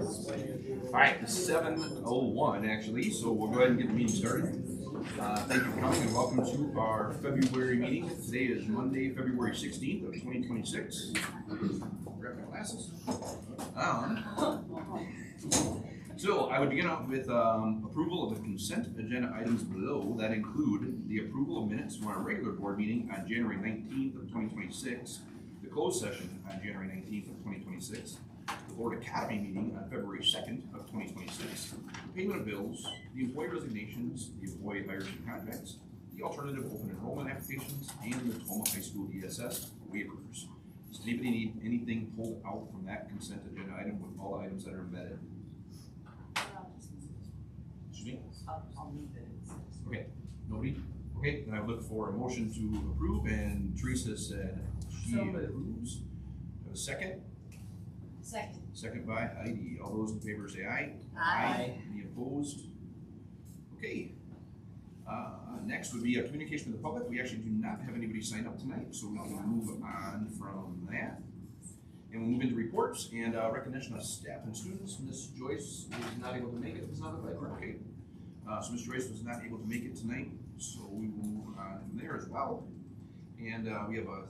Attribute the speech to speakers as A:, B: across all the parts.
A: All right, it's 7:01 actually, so we'll go ahead and get the meeting started. Thank you for coming and welcome to our February meeting. Today is Monday, February 16th of 2026. Grab my glasses. So I would begin out with approval of the consent agenda items below that include the approval of minutes from our regular board meeting on January 19th of 2026, the closed session on January 19th of 2026, the Board Academy meeting on February 2nd of 2026, the payment of bills, the employee resignations, the employee hires and contracts, the alternative open enrollment applications, and the Tomah High School DSS waivers. Does anybody need anything pulled out from that consent agenda item with all items that are embedded? Excuse me?
B: I'll move it.
A: Okay, nobody? Okay, then I look for a motion to approve, and Teresa said she approves. Have a second?
B: Second.
A: Second by Heidi. All those in favor say aye.
B: Aye.
A: Any opposed? Okay. Next would be a communication to the public. We actually do not have anybody sign up tonight, so we can move on from that. And we'll move into reports and recognition of staff and students. Ms. Joyce is not able to make it. It's not okay. So Ms. Joyce was not able to make it tonight, so we will move on from there as well. And we have a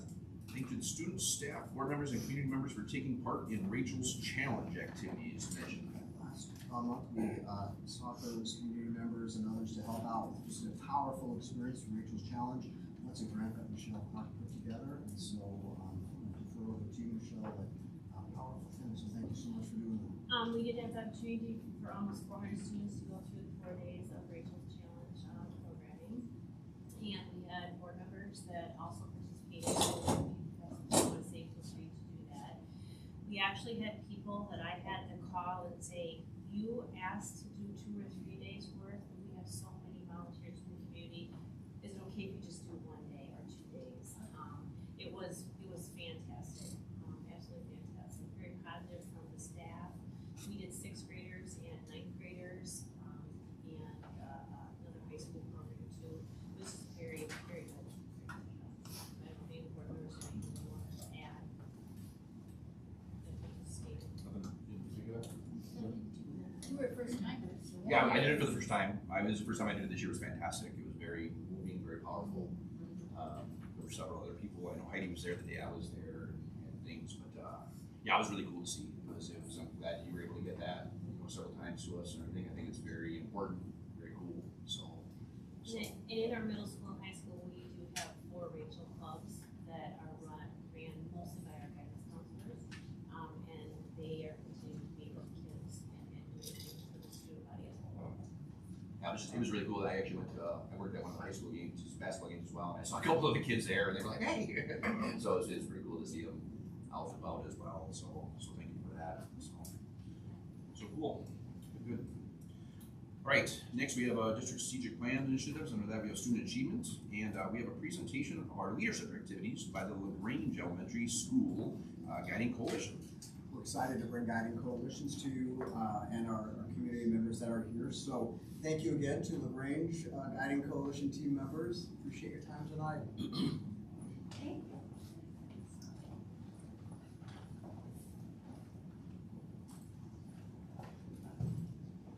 A: thank you to the students, staff, board members, and community members for taking part in Rachel's Challenge activities mentioned.
C: Last month, we sought those community members and others to help out with just a powerful experience from Rachel's Challenge. That's a grant that Michelle Clark put together, and so I'm going to defer over to you, Michelle, but powerful thing, so thank you so much for doing that.
D: We did have the opportunity for almost 400 students to go through the 4 days of Rachel's Challenge programming, and we had board members that also participated. We actually had people that I had to call and say, you asked to do 2 or 3 days worth, and we have so many volunteers in the community. Is it okay if you just do 1 day or 2 days? It was fantastic, absolutely fantastic. Very positive from the staff. We did 6th graders and 9th graders, and another high school program too. This is very, very good. I don't think board members have anything more to add.
B: First time.
A: Yeah, I did it for the first time. This is the first time I did it this year. It was fantastic. It was very moving, very powerful. There were several other people. I know Heidi was there the day I was there and things, but yeah, it was really cool to see. I'm glad you were able to get that several times to us and everything. I think it's very important, very cool. So.
D: And in our middle school and high school, we do have 4 Rachel clubs that are ran mostly by our guidance counselors, and they are continuing to meet with kids and doing things for the student body as a whole.
A: Yeah, it was really cool. I actually went to, I worked at one of the high school games, basketball games as well, and I saw a couple of the kids there, and they were like, hey! So it's pretty cool to see them out and about as well, so thank you for that. So cool, good. All right, next we have district strategic plan initiatives. Under that we have student achievement, and we have a presentation of our leadership activities by the LaGrange Elementary School Guiding Coalition.
C: We're excited to bring Guiding Coalitions to you and our community members that are here. So thank you again to LaGrange Guiding Coalition team members. Appreciate your time tonight.
D: Thank you.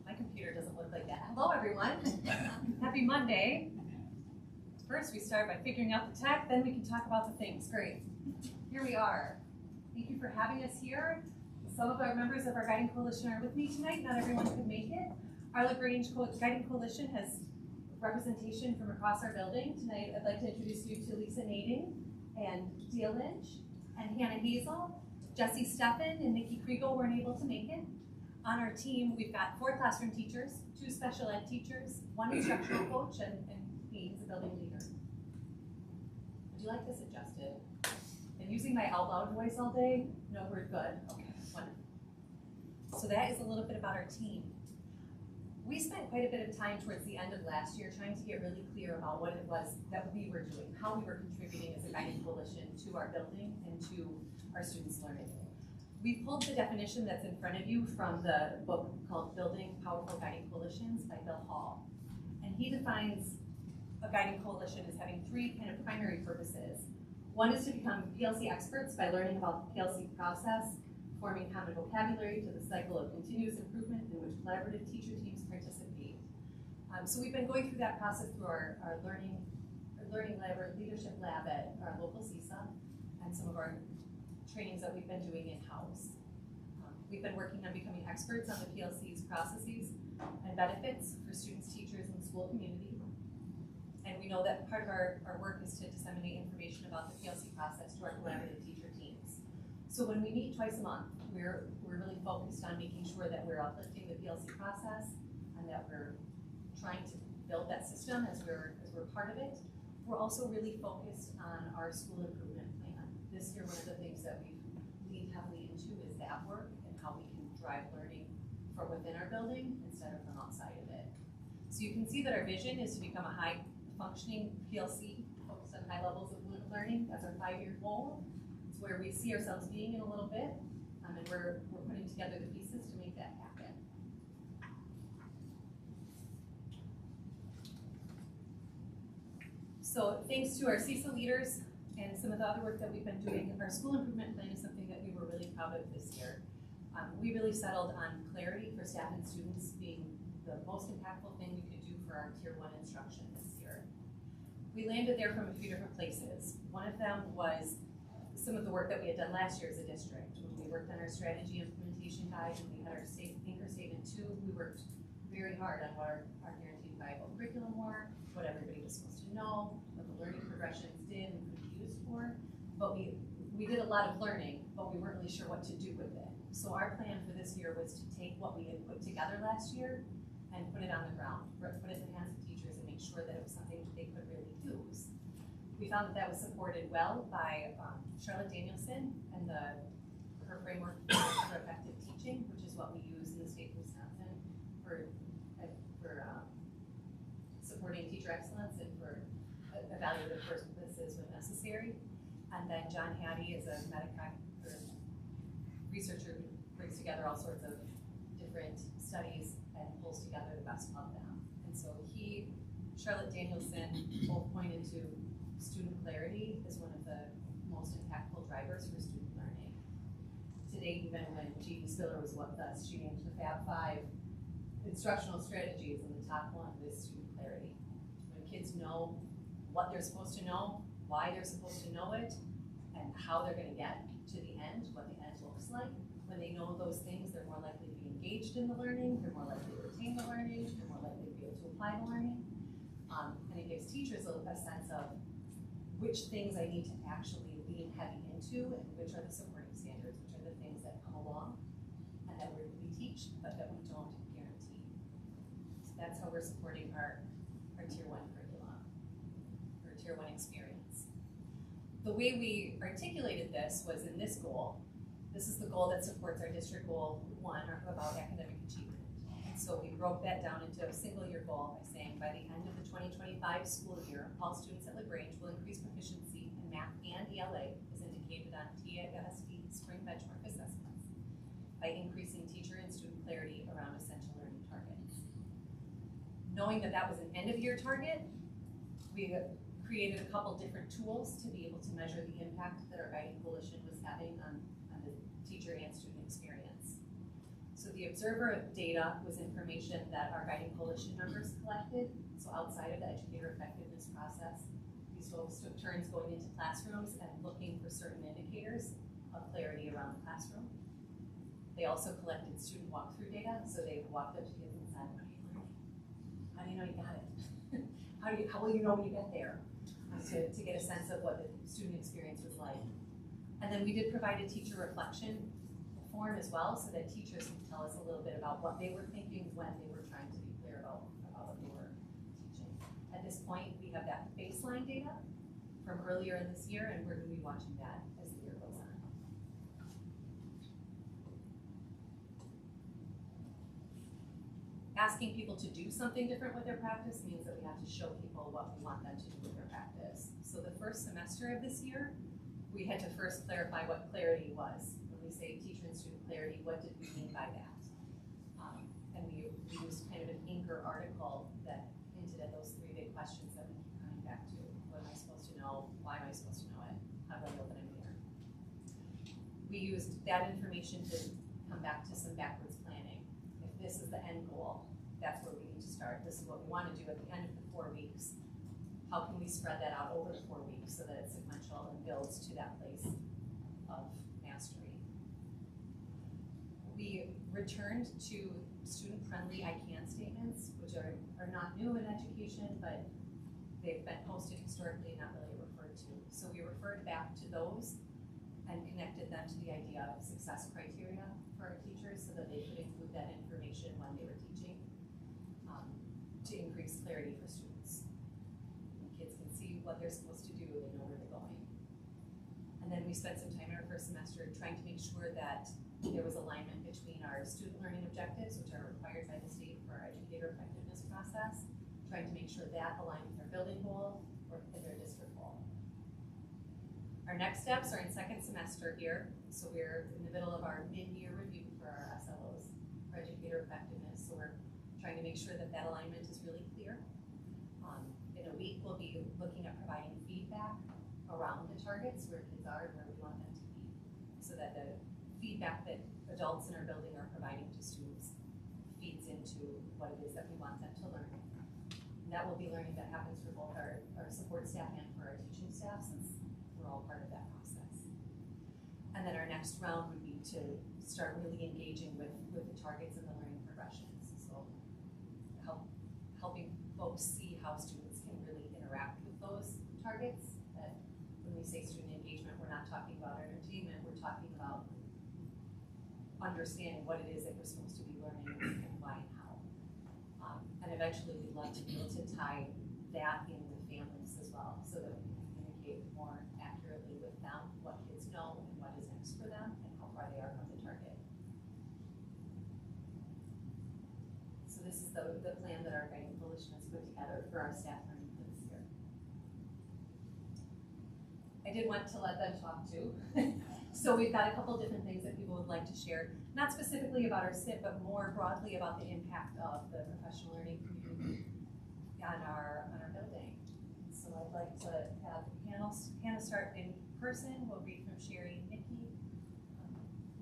B: My computer doesn't look like that. Hello, everyone. Happy Monday. First, we start by figuring out the tech, then we can talk about the things. Great. Here we are. Thank you for having us here. Some of our members of our Guiding Coalition are with me tonight. Not everyone could make it. Our LaGrange Guiding Coalition has representation from across our building. Tonight, I'd like to introduce you to Lisa Nading and Dia Lynch and Hannah Hazel. Jessie Steffen and Nikki Kriegel weren't able to make it. On our team, we've got 4 classroom teachers, 2 special ed teachers, 1 instructional coach, and me as a building leader. Would you like this adjusted? And using my out loud voice all day? No, we're good. Okay, wonderful. So that is a little bit about our team. We spent quite a bit of time towards the end of last year trying to get really clear about what it was that we were doing, how we were contributing as a guiding coalition to our building and to our students' learning. We pulled the definition that's in front of you from the book called Building Powerful Guiding Coalitions by Bill Hall. And he defines a guiding coalition as having 3 kind of primary purposes. One is to become PLC experts by learning about the PLC process, forming common vocabulary to the cycle of continuous improvement in which collaborative teacher teams participate. So we've been going through that process through our learning lab or leadership lab at our local CISA and some of our trainings that we've been doing in-house. We've been working on becoming experts on the PLC's processes and benefits for students, teachers, and the school community. And we know that part of our work is to disseminate information about the PLC process to our collaborative teacher teams. So when we meet twice a month, we're really focused on making sure that we're uplifting the PLC process and that we're trying to build that system as we're part of it. We're also really focused on our school improvement plan. This year, one of the things that we've leaned heavily into is that work and how we can drive learning from within our building instead of from outside of it. So you can see that our vision is to become a high-functioning PLC focused on high levels of learning. That's our 5-year goal. It's where we see ourselves being in a little bit, and we're putting together the pieces to make that happen. So thanks to our CISA leaders and some of the other work that we've been doing, our school improvement plan is something that we were really proud of this year. We really settled on clarity for staff and students being the most impactful thing we could do for our Tier 1 instruction this year. We landed there from a few different places. One of them was some of the work that we had done last year as a district. When we worked on our strategy implementation guide and we had our anchor statement 2, we worked very hard on what our guaranteed viable curriculum were, what everybody was supposed to know, what the learning progressions did and could be used for. But we did a lot of learning, but we weren't really sure what to do with it. So our plan for this year was to take what we had put together last year and put it on the ground, put it in the hands of teachers and make sure that it was something that they could really use. We found that was supported well by Charlotte Danielson and her framework for effective teaching, which is what we use in the state of Wisconsin for supporting teacher excellence and for evaluative purposes when necessary. And then John Hattie is a researcher who brings together all sorts of different studies and pulls together the best of them. And so Charlotte Danielson both pointed to student clarity as one of the most impactful drivers for student learning. Today, even when G.D. Spiller was with us, she named the Fab 5 instructional strategies, and the top one was student clarity. When kids know what they're supposed to know, why they're supposed to know it, and how they're going to get to the end, what the end looks like. When they know those things, they're more likely to be engaged in the learning, they're more likely to retain the learning, they're more likely to be able to apply the learning. And it gives teachers a sense of which things I need to actually lean heavy into and which are the supporting standards, which are the things that come along and that we teach, but that we don't guarantee. So that's how we're supporting our Tier 1 curriculum, or Tier 1 experience. The way we articulated this was in this goal. This is the goal that supports our district goal 1 about academic achievement. And so we broke that down into a single year goal by saying by the end of the 2025 school year, all students at LaGrange will increase proficiency in math and ELA as indicated on TASD spring benchmark assessments by increasing teacher and student clarity around essential learning targets. Knowing that that was an end of year target, we created a couple different tools to be able to measure the impact that our guiding coalition was having on the teacher and student experience. So the observer data was information that our guiding coalition members collected. So outside of the educator effectiveness process, these folks took turns going into classrooms and looking for certain indicators of clarity around the classroom. They also collected student walkthrough data. So they walked up to kids and said, how do you know you got it? How will you know when you get there? To get a sense of what the student experience was like. And then we did provide a teacher reflection form as well, so that teachers can tell us a little bit about what they were thinking when they were trying to be clear about what they were teaching. At this point, we have that baseline data from earlier in this year, and we're going to be watching that as the year goes on. Asking people to do something different with their practice means that we have to show people what we want them to do with their practice. So the first semester of this year, we had to first clarify what clarity was. When we say teacher and student clarity, what did we mean by that? And we used kind of an anchor article that hinted at those 3 big questions that we keep coming back to. What am I supposed to know? Why am I supposed to know it? How do I know that I'm here? we used that information to come back to some backwards planning. If this is the end goal, that's where we need to start. This is what we want to do at the end of the 4 weeks. How can we spread that out over the 4 weeks so that it's sequential and builds to that place of mastery? We returned to student-friendly I can statements, which are not new in education, but they've been posted historically and not really referred to. So we referred back to those and connected them to the idea of success criteria for our teachers so that they could include that information when they were teaching to increase clarity for students. And kids can see what they're supposed to do, they know where they're going. And then we spent some time in our first semester trying to make sure that there was alignment between our student learning objectives, which are required by the state for our educator effectiveness process, trying to make sure that aligned with our building goal or with their district goal. Our next steps are in second semester here, so we're in the middle of our mid-year review for our SLOs, for educator effectiveness, so we're trying to make sure that that alignment is really clear. In a week, we'll be looking at providing feedback around the targets, where kids are and where we want them to be, so that the feedback that adults in our building are providing to students feeds into what it is that we want them to learn. And that will be learning that happens for both our support staff and for our teaching staff, since we're all part of that process. And then our next round would be to start really engaging with the targets and the learning progressions. So helping folks see how students can really interact with those targets. That when we say student engagement, we're not talking about entertainment, we're talking about understanding what it is that we're supposed to be learning and why and how. And eventually we'd love to be able to tie that in with families as well, so that we can communicate more accurately with them what kids know and what is next for them and how far they are from the target. So this is the plan that our guiding coalition has put together for our staff learning for this year. I did want to let them talk too. So we've got a couple different things that people would like to share, not specifically about our SIP, but more broadly about the impact of the professional learning community on our building. So I'd like to have Hannah start in person. We'll read from Sherry and Nikki.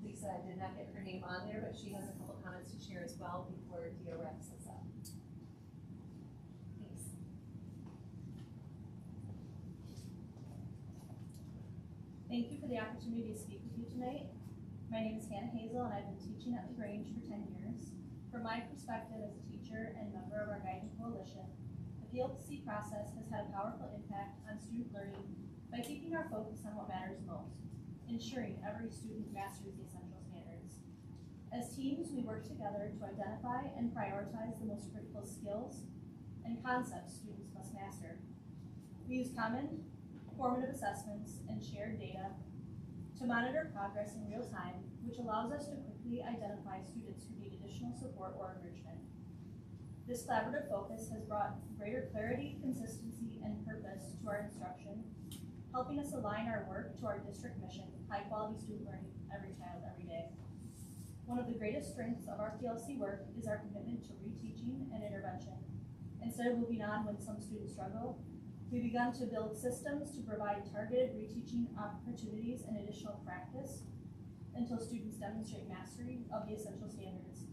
B: Lisa, I did not get her name on there, but she has a couple comments to share as well before Dia wraps us up. Thanks.
E: Thank you for the opportunity to speak with you tonight. My name is Hannah Hazel, and I've been teaching at LaGrange for 10 years. From my perspective as a teacher and member of our guiding coalition, the PLC process has had a powerful impact on student learning by keeping our focus on what matters most, ensuring every student masters the essential standards. As teams, we work together to identify and prioritize the most critical skills and concepts students must master. We use common formative assessments and shared data to monitor progress in real time, which allows us to quickly identify students who need additional support or enrichment. This collaborative focus has brought greater clarity, consistency, and purpose to our instruction, helping us align our work to our district mission, high-quality student learning, every child, every day. One of the greatest strengths of our PLC work is our commitment to reteaching and intervention. Instead of moving on when some students struggle, we've begun to build systems to provide targeted reteaching opportunities and additional practice until students demonstrate mastery of the essential standards.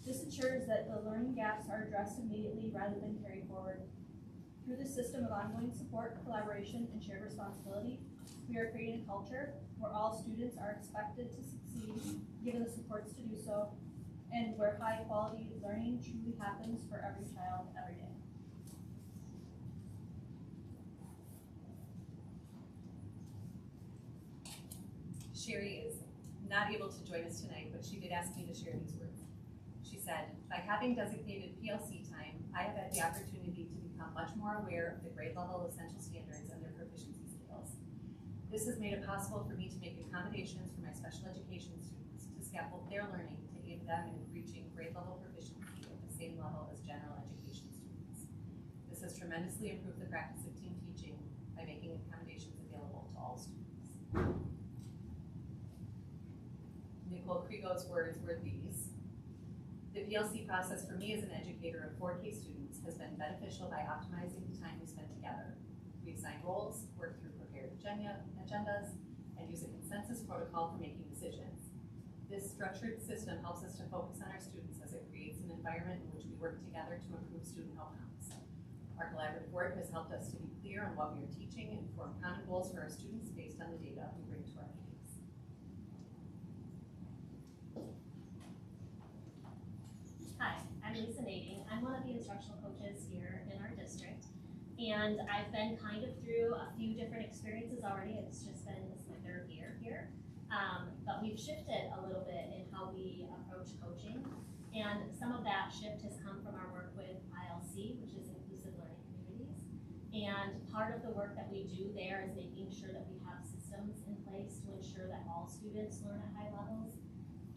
E: This ensures that the learning gaps are addressed immediately rather than carried forward. Through this system of ongoing support, collaboration, and shared responsibility, we are creating a culture where all students are expected to succeed, given the supports to do so, and where high-quality learning truly happens for every child, every day.
B: Sherry is not able to join us tonight, but she did ask me to share these words. She said, by having designated PLC time, I have had the opportunity to become much more aware of the grade level essential standards and their proficiency scales. This has made it possible for me to make accommodations for my special education students to scaffold their learning to aid them in reaching grade level proficiency at the same level as general education students. This has tremendously improved the practice of team teaching by making accommodations available to all students. Nicole Krigo's words were these: the PLC process for me as an educator of 4K students has been beneficial by optimizing the time we spend together. We assign roles, work through prepared agendas, and use a consensus protocol for making decisions. This structured system helps us to focus on our students as it creates an environment in which we work together to improve student outcomes. Our collaborative work has helped us to be clear on what we are teaching and form common goals for our students based on the data we bring to our meetings.
E: Hi, I'm Lisa Nading. I'm one of the instructional coaches here in our district. And I've been kind of through a few different experiences already. It's just been this my third year here. But we've shifted a little bit in how we approach coaching. And some of that shift has come from our work with ILC, which is Inclusive Learning Communities. And part of the work that we do there is making sure that we have systems in place to ensure that all students learn at high levels.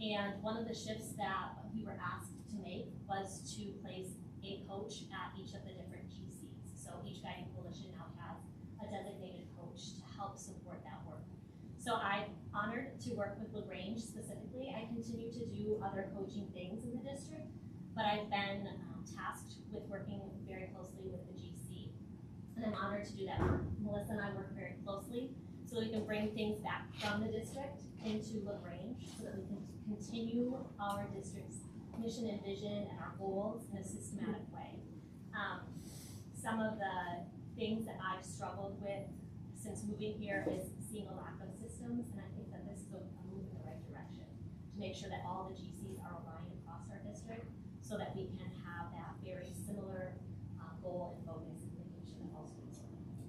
E: And one of the shifts that we were asked to make was to place a coach at each of the different GCs. So each guiding coalition now has a designated coach to help support that work. So I'm honored to work with LaGrange specifically. I continue to do other coaching things in the district, but I've been tasked with working very closely with the GC. And I'm honored to do that work. Melissa and I work very closely so we can bring things back from the district into LaGrange so that we can continue our district's mission and vision and our goals in a systematic way. Some of the things that I've struggled with since moving here is seeing a lack of systems, and I think that this is a move in the right direction to make sure that all the GCs are aligned across our district so that we can have that very similar goal and focus and making sure that all students are aligned.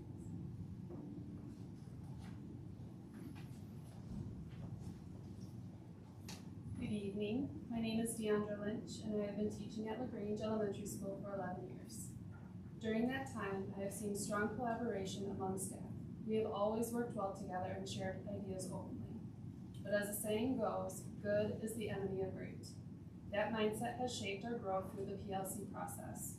F: Good evening. My name is Deandra Lynch, and I have been teaching at LaGrange Elementary School for 11 years. During that time, I have seen strong collaboration among staff. We have always worked well together and shared ideas openly. But as the saying goes, good is the enemy of great. That mindset has shaped our growth through the PLC process.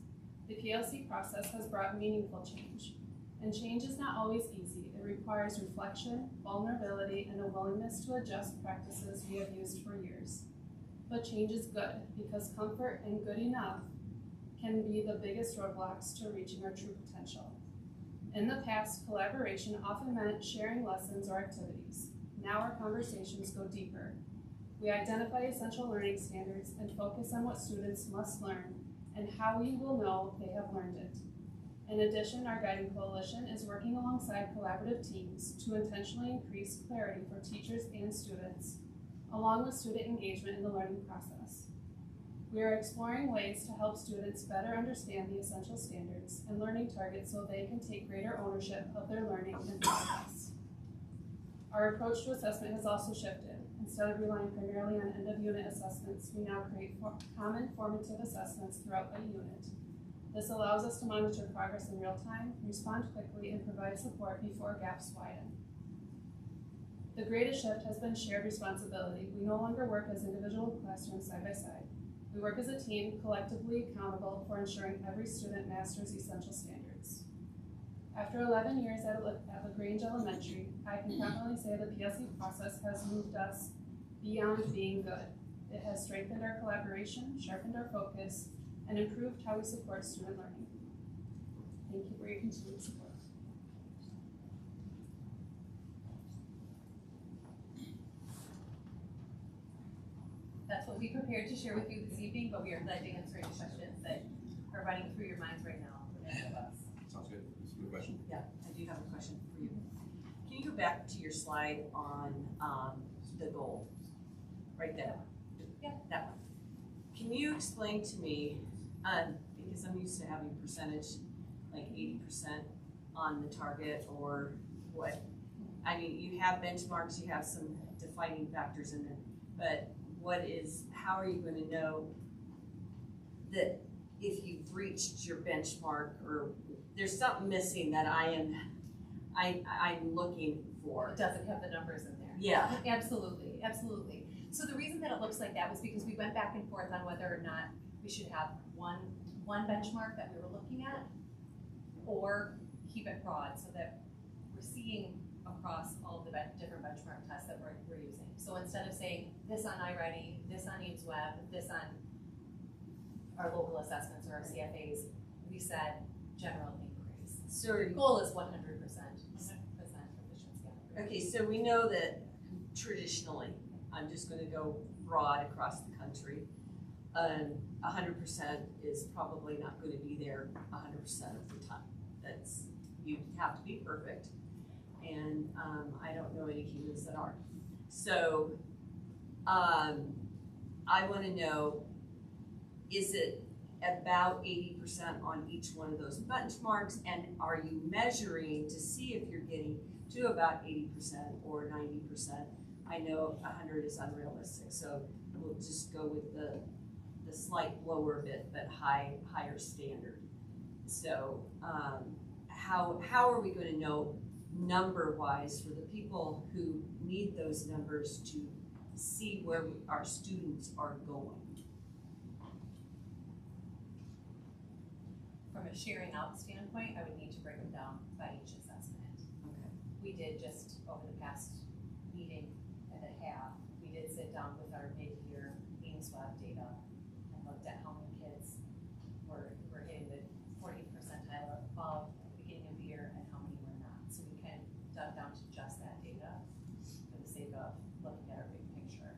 F: The PLC process has brought meaningful change. And change is not always easy. It requires reflection, vulnerability, and a willingness to adjust practices we have used for years. But change is good because comfort and good enough can be the biggest roadblocks to reaching our true potential. In the past, collaboration often meant sharing lessons or activities. Now our conversations go deeper. We identify essential learning standards and focus on what students must learn and how we will know they have learned it. In addition, our guiding coalition is working alongside collaborative teams to intentionally increase clarity for teachers and students, along with student engagement in the learning process. We are exploring ways to help students better understand the essential standards and learning targets so they can take greater ownership of their learning and progress. Our approach to assessment has also shifted. Instead of relying primarily on end-of-unit assessments, we now create common formative assessments throughout a unit. This allows us to monitor progress in real time, respond quickly, and provide support before gaps widen. The greatest shift has been shared responsibility. We no longer work as individual classrooms side by side. We work as a team, collectively accountable for ensuring every student masters essential standards. After 11 years at LaGrange Elementary, I can confidently say the PLC process has moved us beyond being good. It has strengthened our collaboration, sharpened our focus, and improved how we support student learning. Thank you for your continued support.
B: That's what we prepared to share with you this evening, but we are glad to answer any questions that are running through your minds right now for any of us.
A: Sounds good. That's a good question.
G: Yeah, I do have a question for you. Can you go back to your slide on the goal? Right there.
B: Yeah.
G: That one. Can you explain to me, because I'm used to having percentage, like 80% on the target or what? I mean, you have benchmarks, you have some defining factors in it, but how are you going to know that if you've reached your benchmark or there's something missing that I'm looking for?
B: It doesn't have the numbers in there.
G: Yeah.
B: Absolutely, absolutely. So the reason that it looks like that was because we went back and forth on whether or not we should have one benchmark that we were looking at or keep it broad so that we're seeing across all of the different benchmark tests that we're using. So instead of saying this on iReady, this on Eames-Web, this on our local assessments or our CFAs, we said general inquiries.
G: So
B: The goal is 100% proficiency on
G: Okay, so we know that traditionally, I'm just gonna go broad across the country, 100% is probably not gonna be there 100% of the time. That's, you have to be perfect, and I don't know any humans that are. So, I wanna know, is it about 80% on each one of those benchmarks, and are you measuring to see if you're getting to about 80% or 90%? I know 100 is unrealistic, so we'll just go with the slight lower bit, but higher standard. So, how are we gonna know number-wise for the people who need those numbers to see where our students are going?
B: From a sharing out standpoint, I would need to break them down by each assessment.
G: Okay.
B: We did just over the past meeting and a half, we did sit down with our mid-year AIMSWAB data and looked at how many kids were hitting the 40th percentile above at the beginning of the year and how many were not. So we kind of dug down to just that data for the sake of looking at our big picture.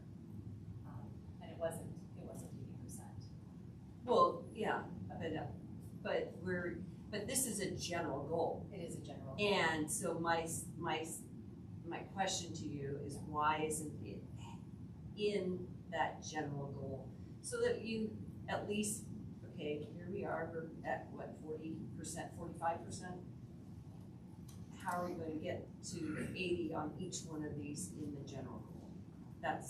B: And it wasn't 80%.
G: Well, yeah, but this is a general goal.
B: It is a general.
G: And so my question to you is, why isn't it in that general goal? So that you at least, okay, here we are, we're at what, 40%, 45%? How are we going to get to 80 on each one of these in the general goal? That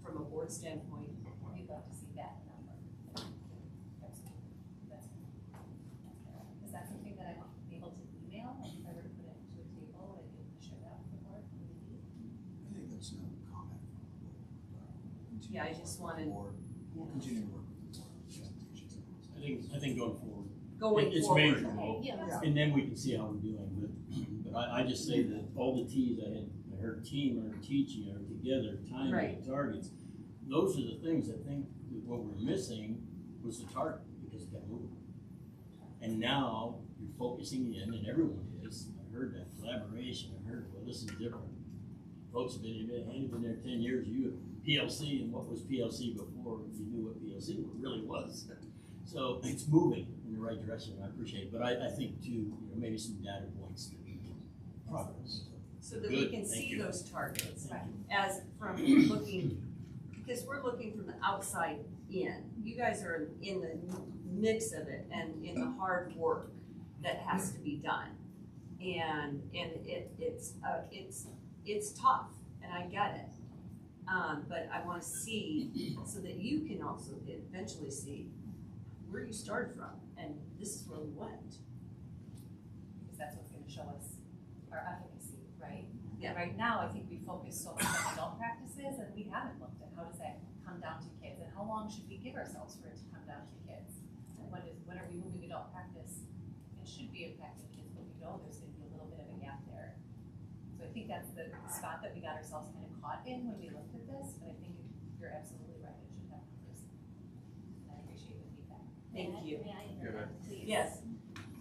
G: from a board standpoint.
B: We'd love to see that number. Absolutely. Is that something that I'm able to email? If I were to put it into a table, would I be able to share that with the board?
C: I think that's no comment from the board.
G: Yeah, I just wanted-
C: We'll continue to work with the board on presentations.
H: I think going forward. It's
G: forward.
H: measurable,
E: Yeah.
H: and then we can see how we're doing, but I just say that all the T's I heard team or teaching or together, timing,
G: Right.
H: targets, those are the things I think that what we're missing was the target, because it got moved. And now you're focusing in, and everyone is, I heard that collaboration, I heard, well, this is different. Folks have been there 10 years, you PLC, and what was PLC before, you knew what PLC really was. So it's moving in the right direction, I appreciate it, but I think too, maybe some data points that we can progress.
G: So that we
H: Good,
G: can
H: thank
G: see
H: you.
G: those targets
H: Thank you.
G: as from looking, because we're looking from the outside in. You guys are in the mix of it and in the hard work that has to be done. And it's tough, and I get it. But I want to see so that you can also eventually see where you started from, and this is where we went.
B: Because that's what's gonna show us our efficacy, right?
G: Yeah.
B: And right now, I think we focus so much on adult practices, and we haven't looked at how does that come down to kids, and how long should we give ourselves for it to come down to kids? And when are we moving adult practice? It should be impacting kids, but we know there's gonna be a little bit of a gap there. So I think that's the spot that we got ourselves kind of caught in when we looked at this, but I think you're absolutely right, it should have numbers. And I appreciate the feedback.
G: Thank you.
E: May I
A: Go ahead.
E: interrupt, please?
G: Yes.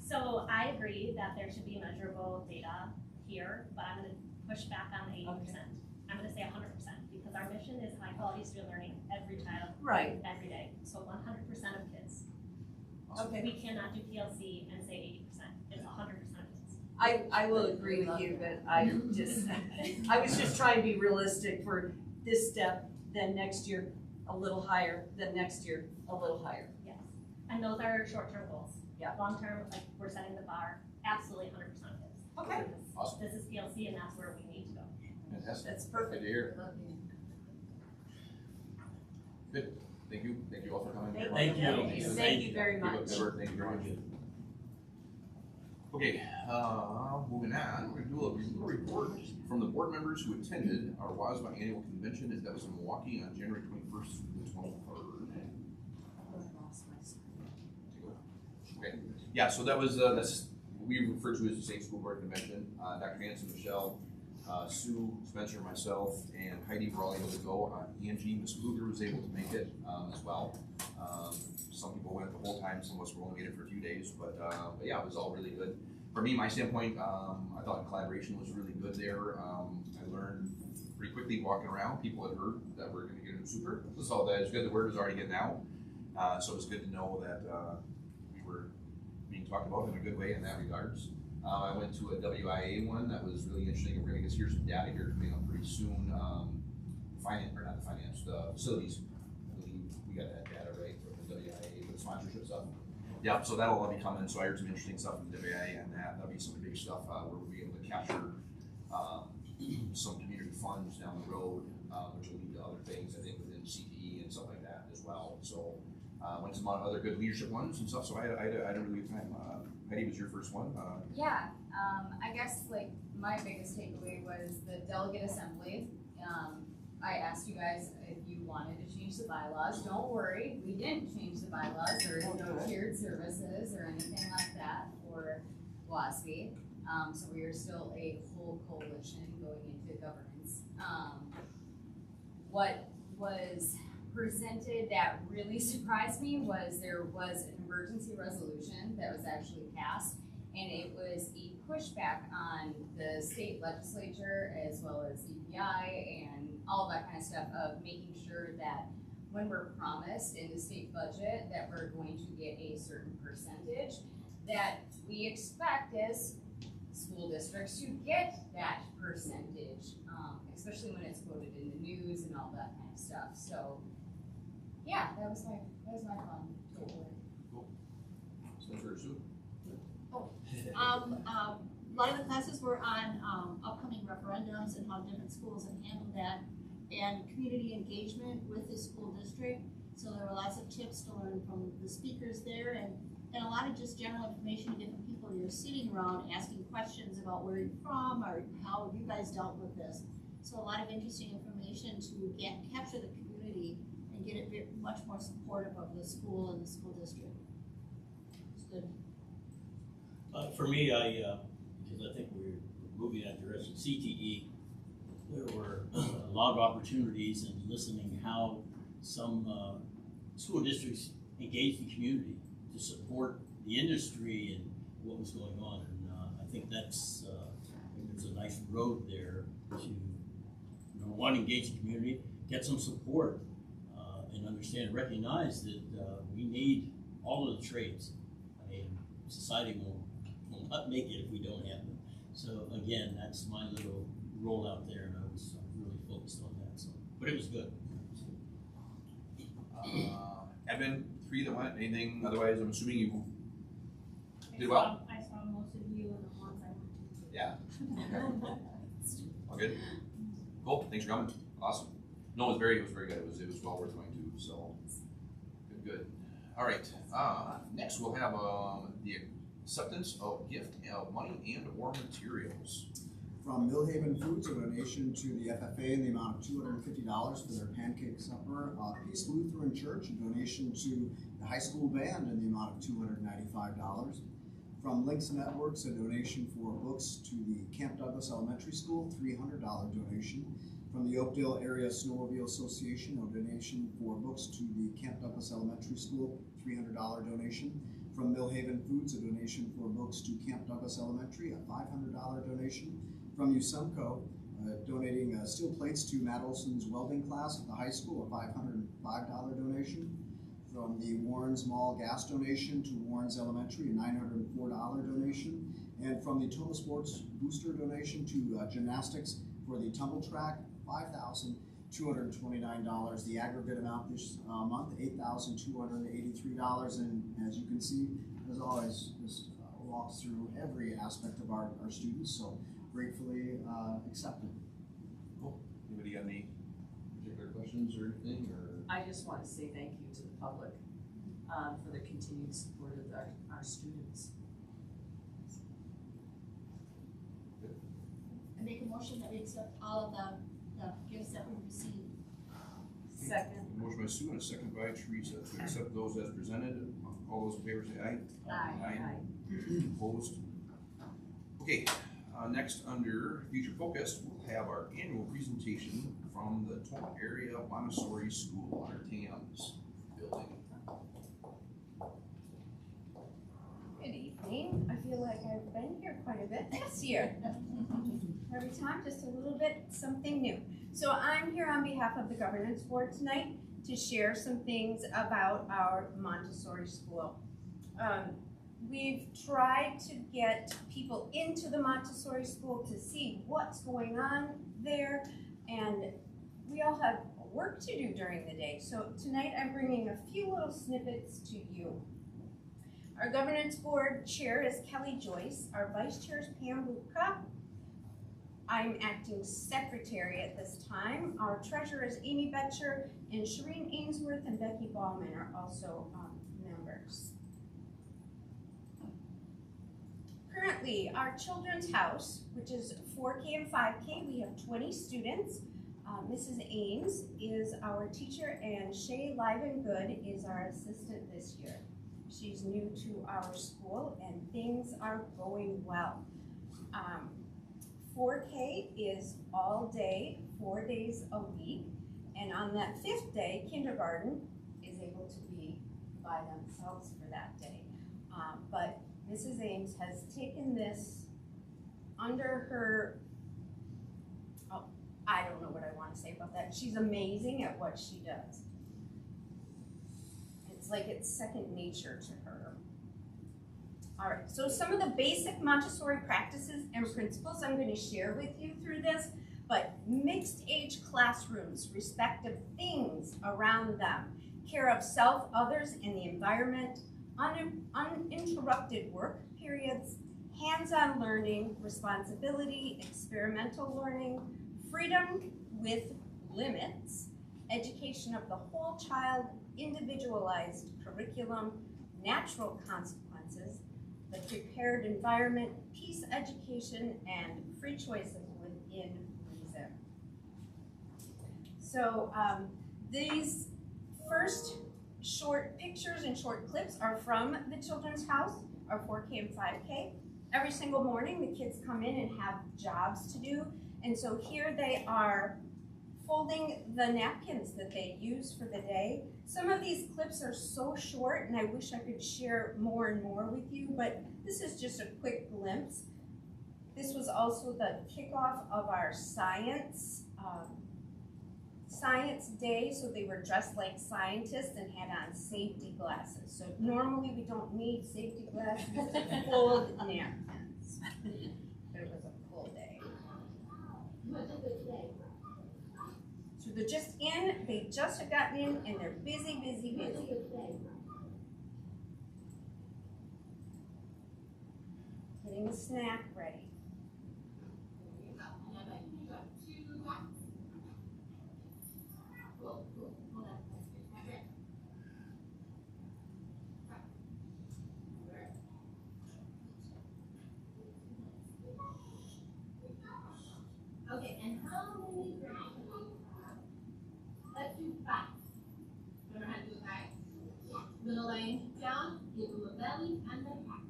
E: So I agree that there should be measurable data here, but I'm gonna push back on the 80%. I'm gonna say 100%, because our mission is high quality student learning every child,
G: Right.
E: every day. So 100% of kids.
G: Okay.
E: We cannot do PLC and say 80%. It's 100% of kids.
G: I will agree with you, but I was just trying to be realistic for this step, then next year a little higher, then next year a little higher.
E: Yes. And those are short-term goals.
G: Yeah.
E: Long-term, like, we're setting the bar, absolutely 100% of kids.
G: Okay.
A: Awesome.
E: This is PLC and that's where we need to go.
A: Fantastic.
G: That's perfect.
A: Good to hear. Good. Thank you all for coming.
H: Thank you.
G: Thank you very much.
A: Edward, thank you very much. Okay, moving on, we're gonna do a little report from the board members who attended our WASBA annual convention that was in Milwaukee on January 21st through the 23rd. Okay, yeah, so that was, that's what we refer to as the state school board convention. Dr. Hanson, Michelle, Sue, Spencer, myself, and Heidi were all able to go. Angie, Ms. Kluger was able to make it as well. Some people went the whole time, some of us were only made it for a few days, but yeah, it was all really good. for me, my standpoint, I thought collaboration was really good there. I learned pretty quickly walking around. People had heard that we're going to get a new super, so that is good. The word was already getting out, so it was good to know that we were being talked about in a good way in that regards. I went to a WIA one that was really interesting. We're going to hear some data here coming up pretty soon. The facilities. I believe we got that data right from the WIA, the sponsorship stuff. Yeah, so that'll all be coming. So I heard some interesting stuff from the WIA, and that'll be some big stuff where we'll be able to capture some community funds down the road, which will lead to other things, I think, within CTE and stuff like that as well. So went to some other good leadership ones and stuff. So I had a really good time. Heidi was your first one.
I: Yeah, I guess like my biggest takeaway was the delegate assembly. I asked you guys if you wanted to change the bylaws. Don't worry, we didn't change the bylaws. There is no tiered services or anything like that for WASB. So we are still a whole coalition going into governance. What was presented that really surprised me was there was an emergency resolution that was actually passed, and it was a pushback on the state legislature as well as EPI and all of that kind of stuff of making sure that when we're promised in the state budget that we're going to get a certain percentage, that we expect as school districts to get that percentage, especially when it's quoted in the news and all that kind of stuff. So yeah, that was my fun takeaway.
A: Cool. Senator Sue.
J: A lot of the classes were on upcoming referendums and how different schools have handled that, and community engagement with the school district. So there were lots of tips to learn from the speakers there, and a lot of just general information to different people you're sitting around asking questions about where you're from or how you guys dealt with this. So a lot of interesting information to capture the community and get it much more supportive of the school and the school district. It's good.
H: For me, because I think we're moving in that direction, CTE, there were a lot of opportunities in listening how some school districts engage the community to support the industry and what was going on. And I think there's a nice road there to, number one, engage the community, get some support, and understand, recognize that we need all of the trades. I mean, society will not make it if we don't have them. So again, that's my little role out there, and I was really focused on that. So, but it was good.
A: Admin, 3 that went. Anything? Otherwise, I'm assuming you did well.
D: I saw most of you and the ones I went to.
A: Yeah. All good. Cool. Thanks for coming. Awesome. No, it was very good. It was well worth going to. So good. All right. Next, we'll have the acceptance of gift of money and or materials.
C: From Millhaven Foods, a donation to the FFA in the amount of $250 for their pancake supper. Peace Lutheran Church, a donation to the high school band in the amount of $295. From Links Networks, a donation for books to the Camp Douglas Elementary School, $300 donation. From the Oakdale Area Snowmobile Association, a donation for books to the Camp Douglas Elementary School, $300 donation. From Millhaven Foods, a donation for books to Camp Douglas Elementary, a $500 donation. From USUMCO, donating steel plates to Matt Olson's welding class at the high school, a $505 donation. From the Warrens Mall gas donation to Warrens Elementary, a $904 donation. And from the Tomah Sports Booster donation to gymnastics for the tumble track, $5,229. The aggregate amount this month, $8,283. And as you can see, as always, this walks through every aspect of our students. So gratefully accepted.
A: Cool. Anybody got any particular questions or anything? Or
G: I just want to say thank you to the public for the continued support of our students.
J: I make a motion that we accept all of the gifts that we received.
G: Second.
A: Motion by Sue and a second by Teresa to accept those as presented. All those in favor say aye.
G: Aye.
A: Opposed? Okay. Next, under Future Focus, we'll have our annual presentation from the Tomah Area Montessori School, our TAMS building.
B: Good evening. I feel
K: feel like I've been here quite a bit this year. Every time, just a little bit, something new. So I'm here on behalf of the governance board tonight to share some things about our Montessori school. We've tried to get people into the Montessori school to see what's going on there, and we all have work to do during the day. So tonight I'm bringing a few little snippets to you. Our governance board chair is Kelly Joyce. Our vice chair is Pam Luca. I'm acting secretary at this time. Our treasurer is Amy Betcher, and Shireen Ainsworth and Becky Ballman are also members. Currently, our children's house, which is 4K and 5K, we have 20 students. Mrs. Ames is our teacher, and Shay Livengood is our assistant this year. She's new to our school, and things are going well. 4K is all day, 4 days a week, and on that 5th day, kindergarten is able to be by themselves for that day. But Mrs. Ames has taken this under her, I don't know what I want to say about that. She's amazing at what she does. It's like it's second nature to her. All right, so some of the basic Montessori practices and principles I'm going to share with you through this, but mixed age classrooms, respect of things around them, care of self, others, and the environment, uninterrupted work periods, hands-on learning, responsibility, experimental learning, freedom with limits, education of the whole child, individualized curriculum, natural consequences, the prepared environment, peace education, and free choices within reason. So these first short pictures and short clips are from the Children's House, our 4K and 5K. Every single morning the kids come in and have jobs to do, and so here they are folding the napkins that they use for the day. Some of these clips are so short, and I wish I could share more and more with you, but this is just a quick glimpse. This was also the kickoff of our science day, so they were dressed like scientists and had on safety glasses. So normally we don't need safety glasses to fold napkins, but it was a cool day. So they're just in, they just have gotten in, and they're busy, busy, busy. Getting the snack ready.
J: Okay, and how many rounds? Let's do 5. Remember how to do 5? Middle line down, give them a belly and a hat.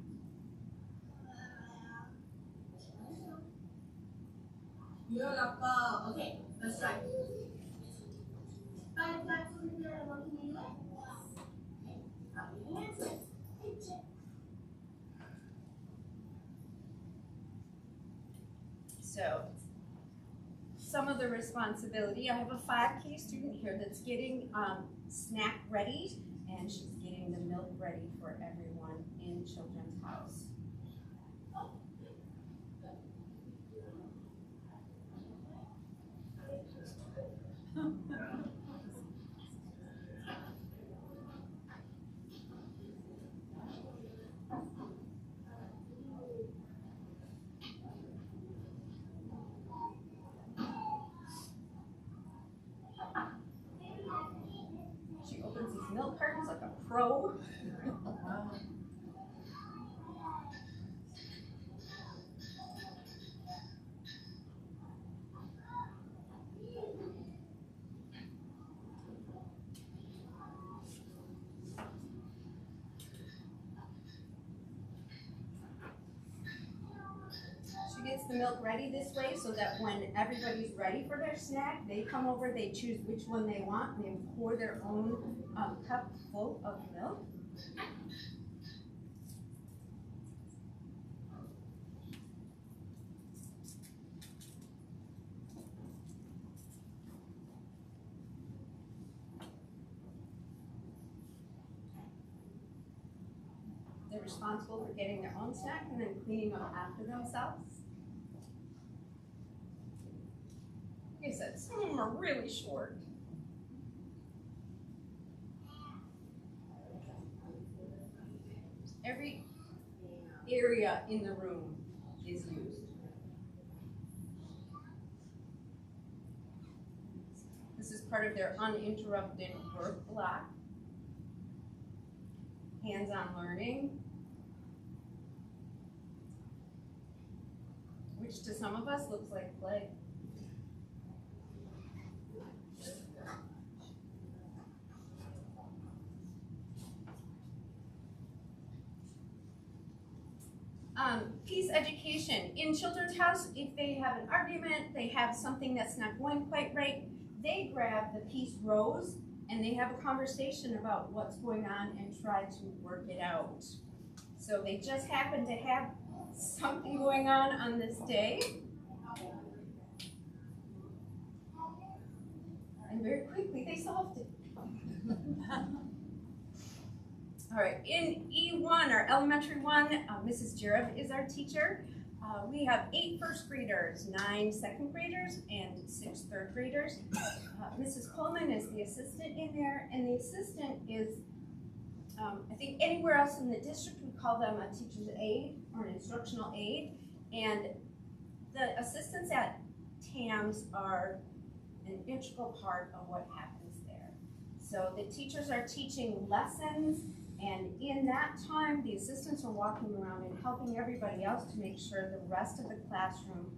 J: Beautiful. Okay, let's try. 5 flaps over there. What can you do? Okay, up your hands.
K: So some of the responsibility, I have a 5K student here that's getting snack ready, and she's getting the milk ready for everyone in Children's House. She opens these milk cartons like a pro. She gets the milk ready this way so that when everybody's ready for their snack, they come over, they choose which one they want, and they pour their own cup full of milk. responsible for getting their own snack and then cleaning up after themselves. Like I said, some of them are really short. Every area in the room is used. This is part of their uninterrupted work block. Hands-on learning, which to some of us looks like play. Peace education. In Children's House, if they have an argument, they have something that's not going quite right, they grab the peace rose and they have a conversation about what's going on and try to work it out. So they just happen to have something going on this day. And very quickly they solved it. All right, in E1, our elementary one, Mrs. Jareb is our teacher. We have 8 first graders, 9 second graders, and 6 third graders. Mrs. Coleman is the assistant in there, and the assistant is, I think anywhere else in the district we call them a teacher's aide or an instructional aide, and the assistants at TAMS are an integral part of what happens there. So the teachers are teaching lessons, and in that time, the assistants are walking around and helping everybody else to make sure the rest of the classroom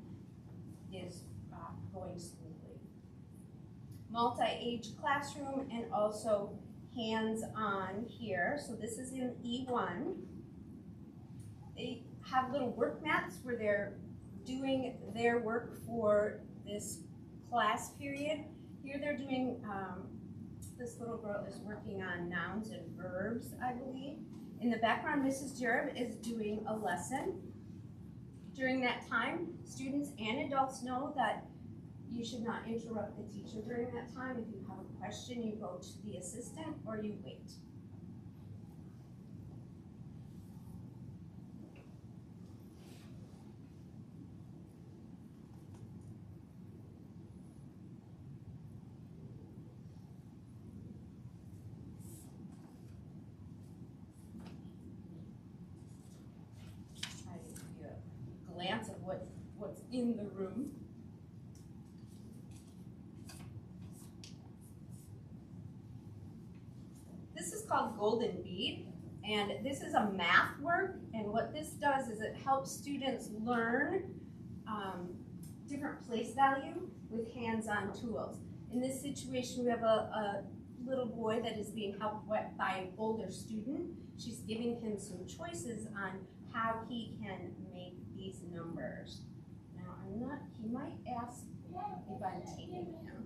K: is going smoothly. Multi-age classroom and also hands-on here. So this is in E1. They have little work mats where they're doing their work for this class period. Here they're doing this little girl is working on nouns and verbs, I believe. In the background, Mrs. Jareb is doing a lesson. During that time, students and adults know that you should not interrupt the teacher during that time. If you have a question, you go to the assistant or you wait. Glance of what's in the room. This is called Golden Bead, and this is a math work, and what this does is it helps students learn different place value with hands-on tools. In this situation, we have a little boy that is being helped by an older student. She's giving him some choices on how he can make these numbers. Now, he might ask if I'm taking him.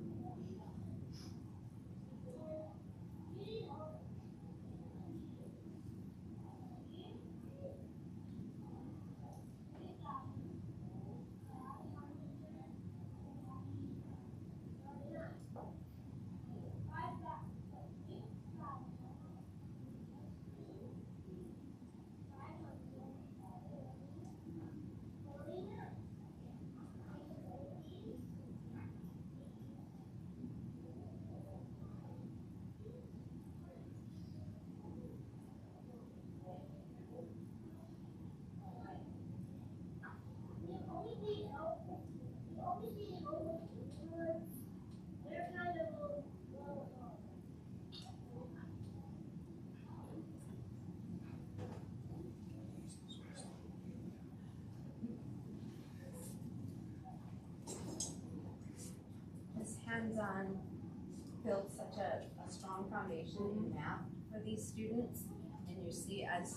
K: Hands-on built such a strong foundation in math for these students, and you see as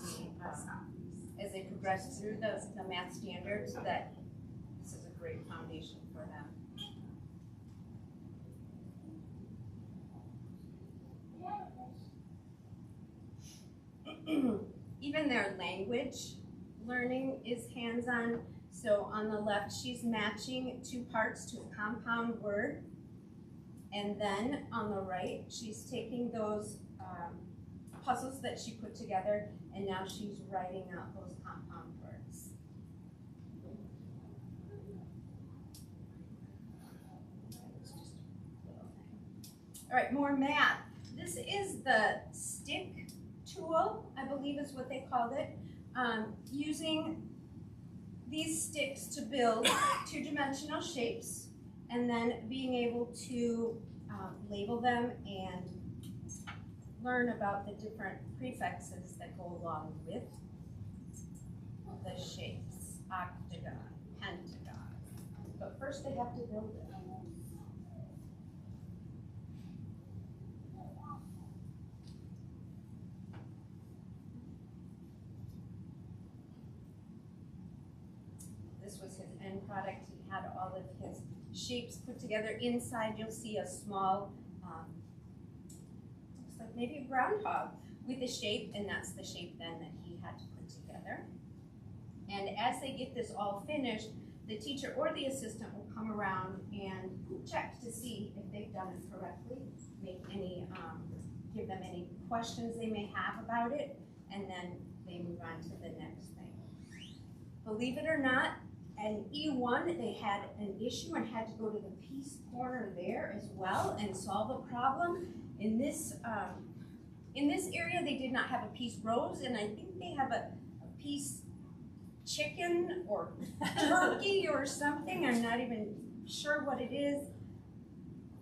K: they progress through the math standards that this is a great foundation for them. Even their language learning is hands-on. So on the left, she's matching 2 parts to a compound word. And then on the right, she's taking those puzzles that she put together, and now she's writing out those compound words. All right, more math. This is the stick tool, I believe is what they called it. Using these sticks to build two-dimensional shapes, and then being able to label them and learn about the different prefixes that go along with the shapes. Octagon, pentagon. But first they have to build it. This was his end product. He had all of his shapes put together. Inside you'll see a small, looks like maybe a groundhog with a shape, and that's the shape then that he had to put together. And as they get this all finished, the teacher or the assistant will come around and check to see if they've done it correctly, make any, give them any questions they may have about it, and then they move on to the next thing. Believe it or not, in E1, they had an issue and had to go to the Peace Corner there as well and solve a problem. In this area, they did not have a Peace Rose, and I think they have a Peace Chicken or turkey or something. I'm not even sure what it is.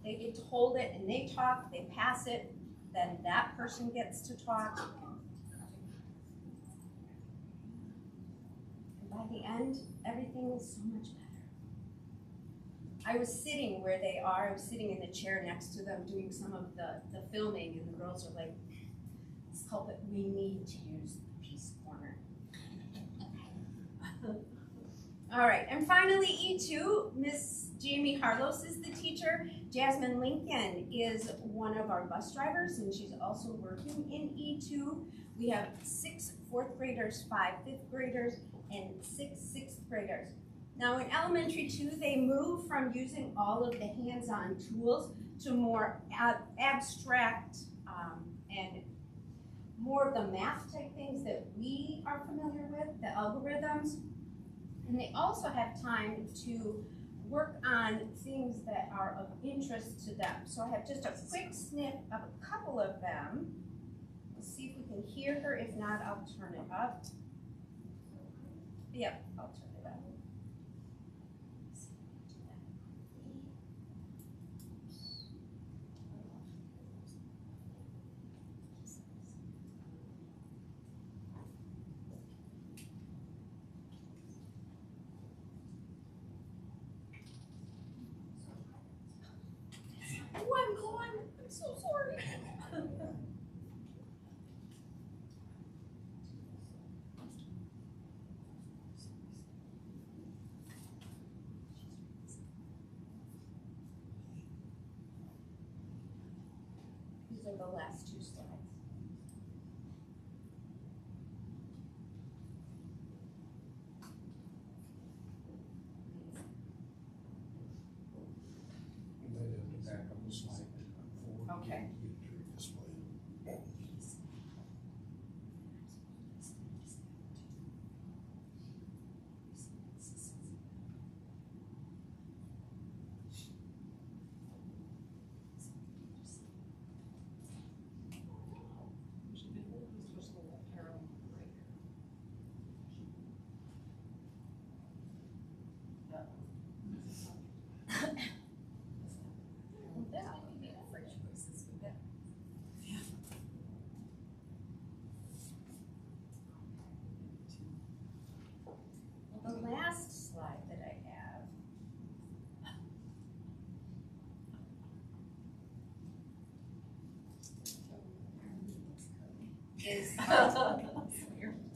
K: They get to hold it and they talk, they pass it, then that person gets to talk. By the end, everything is so much better. I was sitting where they are. I was sitting in the chair next to them doing some of the filming, and the girls are like, "This culprit, we need to use the Peace Corner." All right, and finally E2, Miss Jamie Harlos is the teacher. Jasmine Lincoln is one of our bus drivers, and she's also working in E2. We have 6 4th graders, 5 5th graders, and 6 6th graders. Now in elementary 2, they move from using all of the hands-on tools to more abstract and more of the math type things that we are familiar with, the algorithms. And they also have time to work on things that are of interest to them. So I have just a quick snip of a couple of them. Let's see if we can hear her. If not, I'll turn it up. Yep, I'll turn it up. Oh, I'm gone. I'm so sorry. These are the last 2 slides. Okay. The last slide that I have is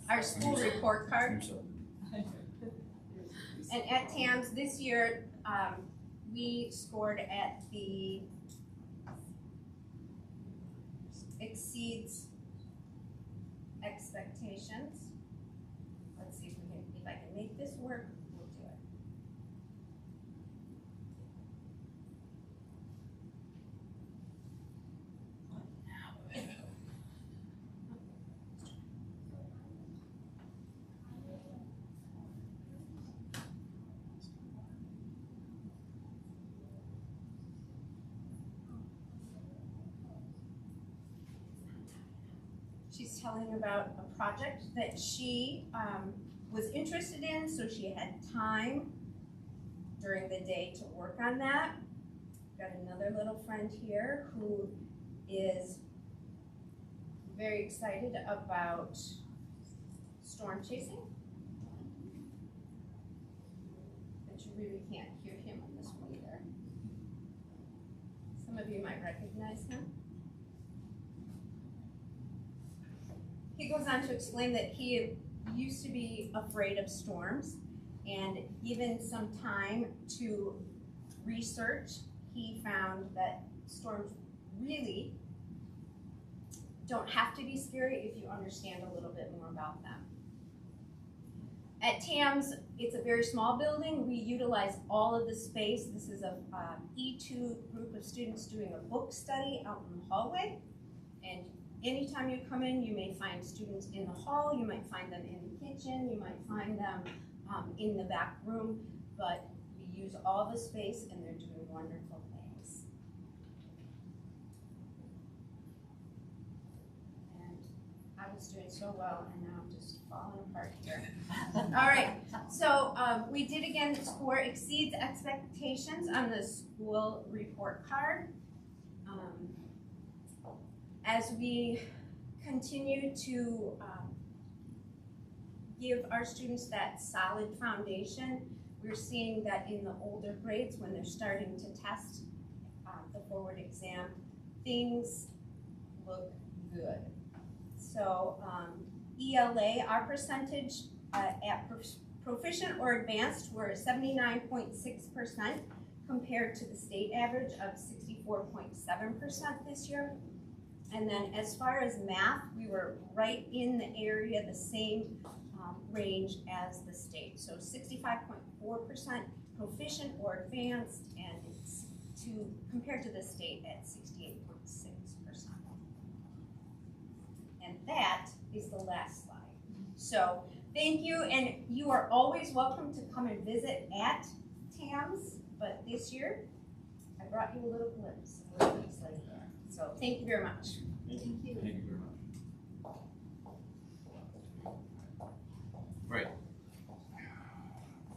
K: our school report card. And at TAMS this year, we scored at the exceeds expectations. Let's see if I can make this work. We'll do it. She's telling about a project that she was interested in, so she had time during the day to work on that. Got another little friend here who is very excited about storm chasing. But you really can't hear him on this one either. Some of you might recognize him. He goes on to explain that he used to be afraid of storms, and given some time to research, he found that storms really don't have to be scary if you understand a little bit more about them. At TAMS, it's a very small building. We utilize all of the space. This is a E2 group of students doing a book study out in the hallway. And anytime you come in, you may find students in the hall, you might find them in the kitchen, you might find them in the back room, but we use all the space and they're doing wonderful things. And I was doing so well and now I'm just falling apart here. All right, so we did again score exceeds expectations on the school report card. As we continue to give our students that solid foundation, we're seeing that in the older grades, when they're starting to test the forward exam, things look good. So ELA, our percentage at proficient or advanced were 79.6% compared to the state average of 64.7% this year. And then as far as math, we were right in the area, the same range as the state. So 65.4% proficient or advanced, and it's compared to the state at 68.6%. And that is the last slide. So thank you, and you are always welcome to come and visit at TAMS, but this year I brought you a little glimpse of what it looks like there. So thank you very much.
J: Thank you.
A: Thank you very much. Right.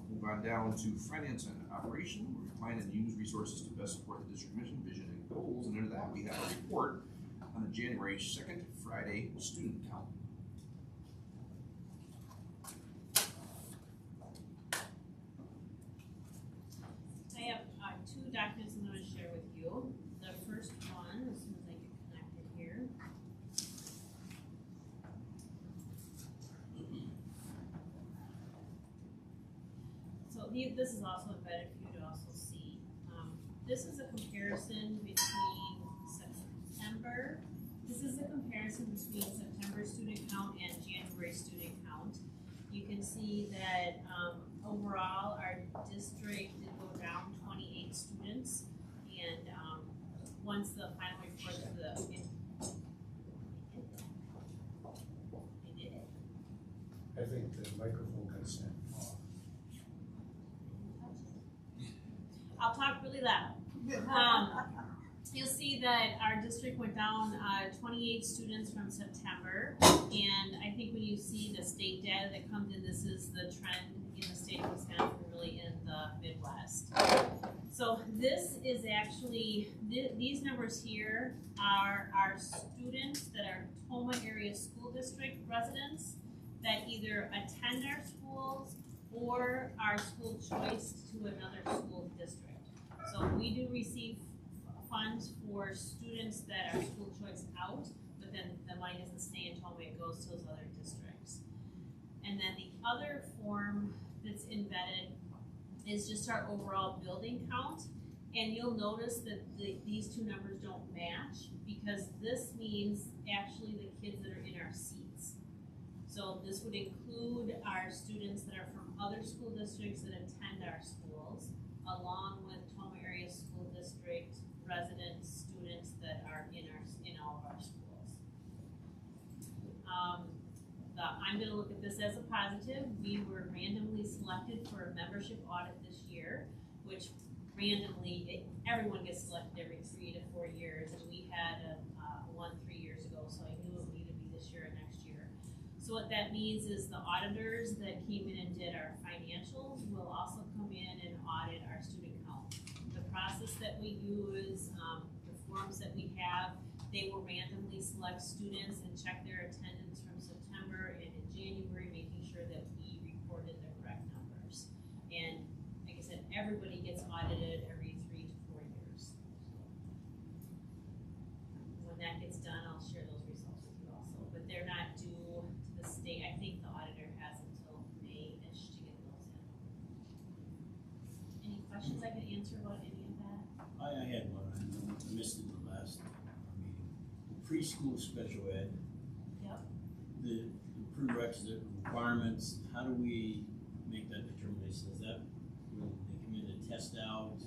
A: Move on down to finance and operation, where we plan and use resources to best support the district mission, vision, and goals. And under that, we have a report on the January 2nd, Friday student count.
D: I have two documents I'm going to share with you. The first one, as soon as I get connected here. So this is also embedded for you to also see. This is a comparison between September. This is a comparison between September student count and January student count. You can see that overall our district did go down 28 students, and once the final report of the
L: I think the microphone got snapped off.
D: I'll talk really loud. You'll see that our district went down 28 students from September, and I think when you see the state data that comes in, this is the trend in the state of Wisconsin, really in the Midwest. So this is actually, these numbers here are our students that are Tomah area school district residents that either attend our schools or are school choice to another school district. So we do receive funds for students that are school choice out, but then the money doesn't stay in Tomah, it goes to those other districts. And then the other form that's embedded is just our overall building count. And you'll notice that these two numbers don't match, because this means actually the kids that are in our seats. So this would include our students that are from other school districts that attend our schools, along with Tomah area school district residents, students that are in all of our schools. I'm going to look at this as a positive. We were randomly selected for a membership audit this year, which randomly, everyone gets selected every 3 to 4 years, and we had one 3 years ago, so I knew it needed to be this year, and So what that means is the auditors that came in and did our financials will also come in and audit our student count. The process that we use, the forms that we have, they will randomly select students and check their attendance from September and in January, making sure that we recorded the correct numbers. And like I said, everybody gets audited every 3 to 4 years. When that gets done, I'll share those results with you also, but they're not due to the state. I think the auditor has until May-ish to get those in. Any questions I can answer about any of that?
H: I had one, I missed it in the last meeting. Preschool special ed.
D: Yep.
H: The prerequisite requirements, how do we make that determination? Is that when they come in to test out?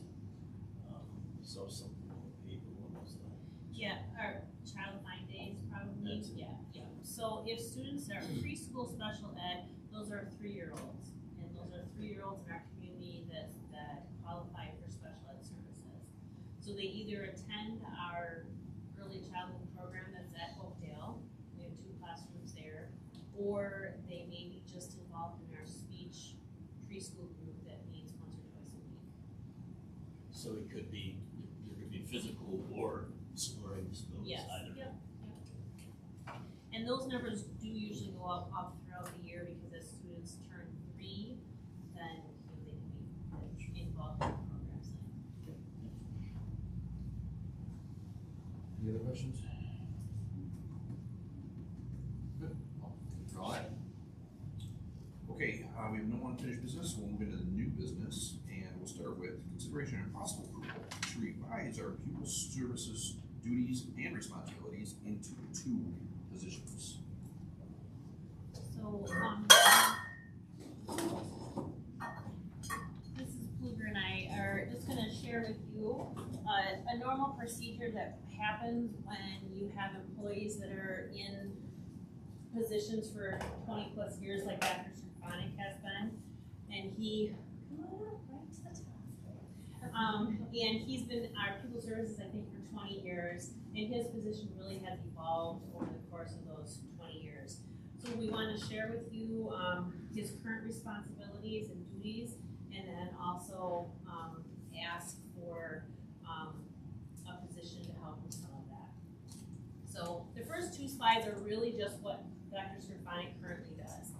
H: Saw something on the paper, what was that?
D: Yeah, our child find days probably.
H: That's it.
D: Yeah. So if students are preschool special ed, those are 3-year-olds. And those are 3-year-olds in our community that qualify for special ed services. So they either attend our early childhood program that's at Oakdale, we have 2 classrooms there, or they may be just involved in our speech preschool group that meets once or twice a week.
H: So it could be, there could be physical or learning disabilities,
D: Yes.
H: either.
D: Yep. And those numbers do usually go up throughout the year because as students turn 3, then they can be involved in the programs.
A: Any other questions? Good. I'll withdraw that. Okay, we have no unfinished business, so we'll move into the new business, and we'll start with consideration and possible approval to revise our pupil services duties and responsibilities into 2 positions.
D: So, Mrs. Kluger and I are just gonna share with you a normal procedure that happens when you have employees that are in positions for 20+ years, like Dr. Stefanik has been, and he, and he's been our pupil services, I think, for 20 years, and his position really has evolved over the course of those 20 years. So we want to share with you his current responsibilities and duties, and then also ask for a position to help with some of that. So the first 2 slides are really just what Dr. Stefanik currently does.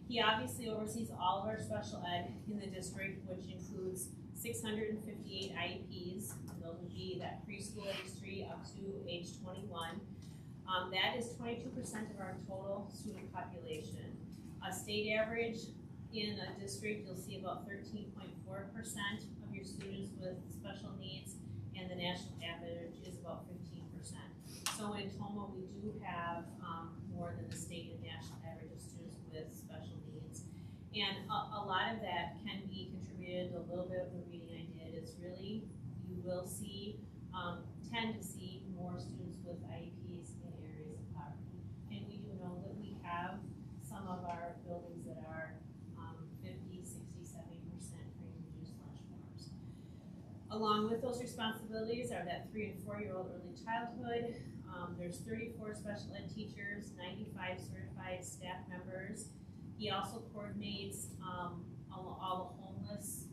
D: He obviously oversees all of our special ed in the district, which includes 658 IEPs, and those would be that preschool age 3 up to age 21. That is 22% of our total student population. A state average in a district, you'll see about 13.4% of your students with special needs, and the national average is about 15%. So in Tomah, we do have more than the state and national average of students with special needs. And a lot of that can be contributed to a little bit of the reading I did. It's really, you will see, tend to see more students with IEPs in areas of poverty. And we do know that we have some of our buildings that are 50, 60, 70% free and reduced lunch forms. Along with those responsibilities are that 3 and 4-year-old early childhood. There's 34 special ed teachers, 95 certified staff members. He also coordinates all the homeless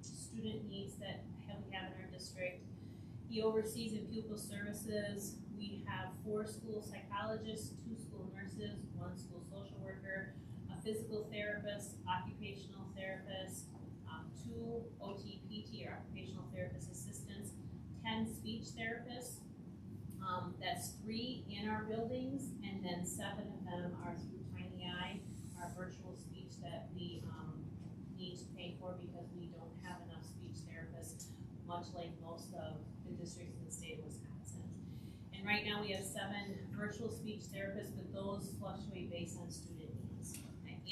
D: student needs that we have in our district. He oversees in pupil services. We have 4 school psychologists, 2 school nurses, 1 school social worker, a physical therapist, occupational therapist, 2 OT, PT or occupational therapist assistants, 10 speech therapists. That's 3 in our buildings, and then 7 of them are through Tiny Eye, our virtual speech that we need to pay for because we don't have enough speech therapists, much like most of the districts in the state of Wisconsin. And right now we have 7 virtual speech therapists, but those fluctuate based on student needs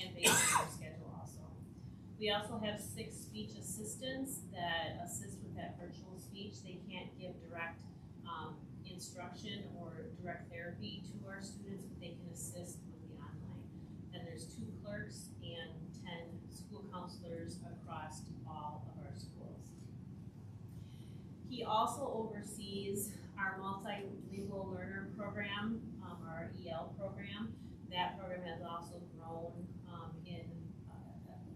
D: and based on their schedule also. We also have 6 speech assistants that assist with that virtual speech. They can't give direct instruction or direct therapy to our students, but they can assist with the online. Then there's 2 clerks and 10 school counselors across all of our schools. He also oversees our multilingual learner program, our EL program. that program has also grown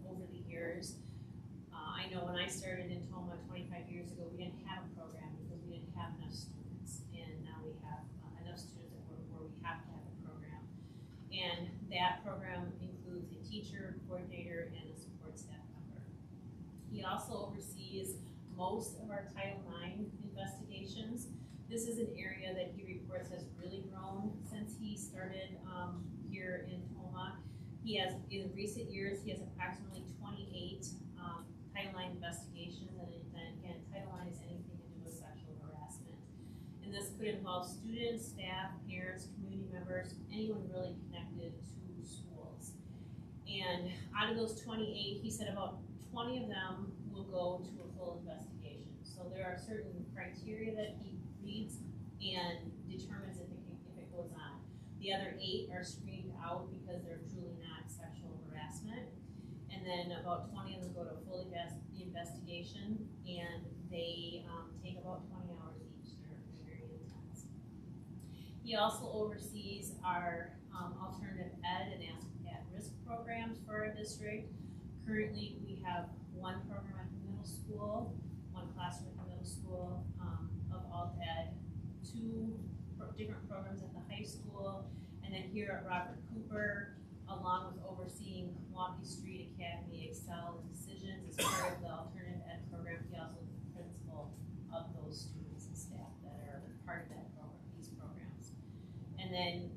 D: over the years. I know when I started in Tomah 25 years ago, we didn't have a program because we didn't have enough students, and now we have enough students where we have to have a program. And that program includes a teacher, coordinator, and a support staff member. He also oversees most of our Title IX investigations. This is an area that he reports has really grown since he started here in Tomah. He has, in recent years, he has approximately 28 Title IX investigations, and again, Title IX is anything to do with sexual harassment. And this could involve students, staff, parents, community members, anyone really connected to schools. And out of those 28, he said about 20 of them will go to a full investigation. So there are certain criteria that he reads and determines if it goes on. The other 8 are screened out because they're truly not sexual harassment. And then about 20 of them go to a full investigation, and they take about 20 hours each. They're very intense. He also oversees our alternative ed and at-risk programs for our district. Currently, we have 1 program at the middle school, 1 classroom at the middle school of alt ed, 2 different programs at the high school, and then here at Robert Cooper, along with overseeing Milwaukee Street Academy, Excel, and Decisions as part of the alternative ed program. He also is the principal of those students and staff that are part of that program, these programs. And then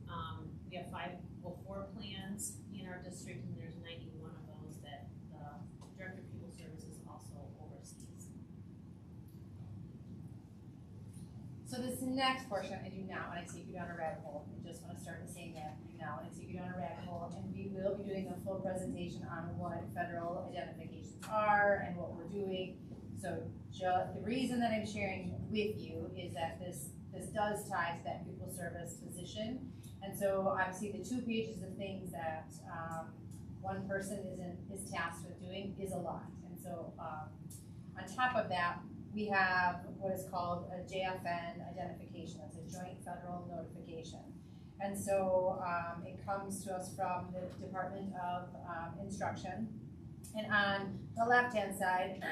D: we have 4 plans in our district, and there's 91 of those that the Director of People Services also oversees.
B: So this next portion, I do not want to take you down a rabbit hole. I just want to start with saying that I do not want to take you down a rabbit hole, and we will be doing a full presentation on what federal identifications are and what we're doing. So the reason that I'm sharing with you is that this does tie to that pupil service position. And so obviously the 2 pages of things that one person is tasked with doing is a lot. And so on top of that, we have what is called a JFN identification. That's a joint federal notification. And so it comes to us from the Department of Instruction. And on the left-hand side,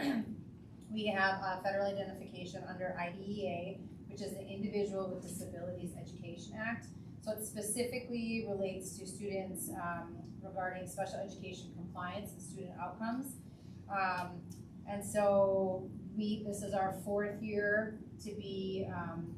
B: we have a federal identification under IDEA, which is the Individual with Disabilities Education Act. So it specifically relates to students regarding special education compliance and student outcomes. And so this is our 4th year to be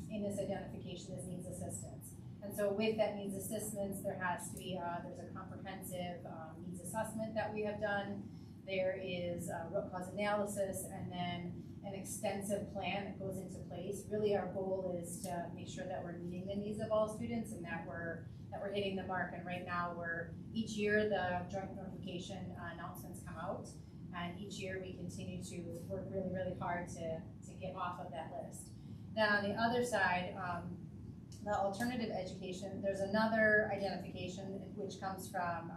B: in this identification as needs assistance. And so with that needs assistance, there has to be, there's a comprehensive needs assessment that we have done. There is a root cause analysis, and then an extensive plan that goes into place. Really our goal is to make sure that we're meeting the needs of all students and that we're hitting the mark. And right now each year the joint notification announcements come out. And each year we continue to work really, really hard to get off of that list. Then on the other side, the alternative education, there's another identification which comes from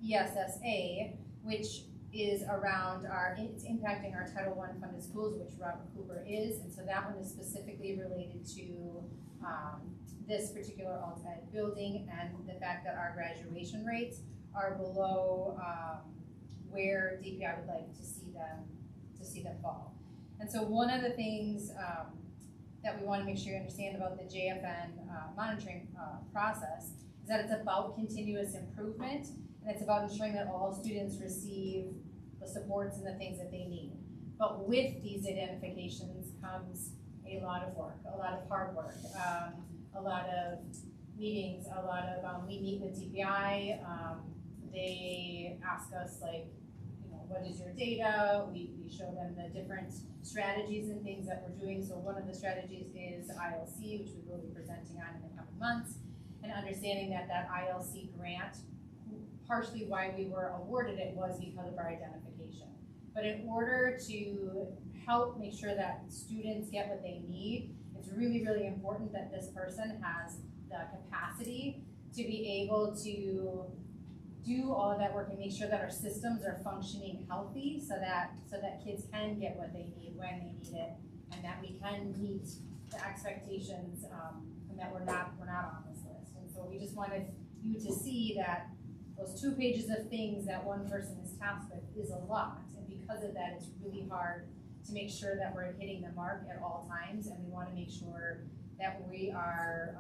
B: ESSA, which is around it's impacting our Title I funded schools, which Robert Cooper is. And so that one is specifically related to this particular alt ed building and the fact that our graduation rates are below where DPI would like to see them fall. And so one of the things that we want to make sure you understand about the JFN monitoring process is that it's about continuous improvement, and it's about ensuring that all students receive the supports and the things that they need. But with these identifications comes a lot of work, a lot of hard work, a lot of meetings, a lot of, we meet with DPI, they ask us like, what is your data? We show them the different strategies and things that we're doing. So one of the strategies is ILC, which we will be presenting on in the coming months, and understanding that ILC grant, partially why we were awarded it was because of our identification. But in order to help make sure that students get what they need, it's really, really important that this person has the capacity to be able to do all of that work and make sure that our systems are functioning healthy so that kids can get what they need when they need it, and that we can meet the expectations and that we're not on this list. And so we just wanted
M: you to see that those 2 pages of things that one person is tasked with is a lot. And because of that, it's really hard to make sure that we're hitting the mark at all times. And we want to make sure that we are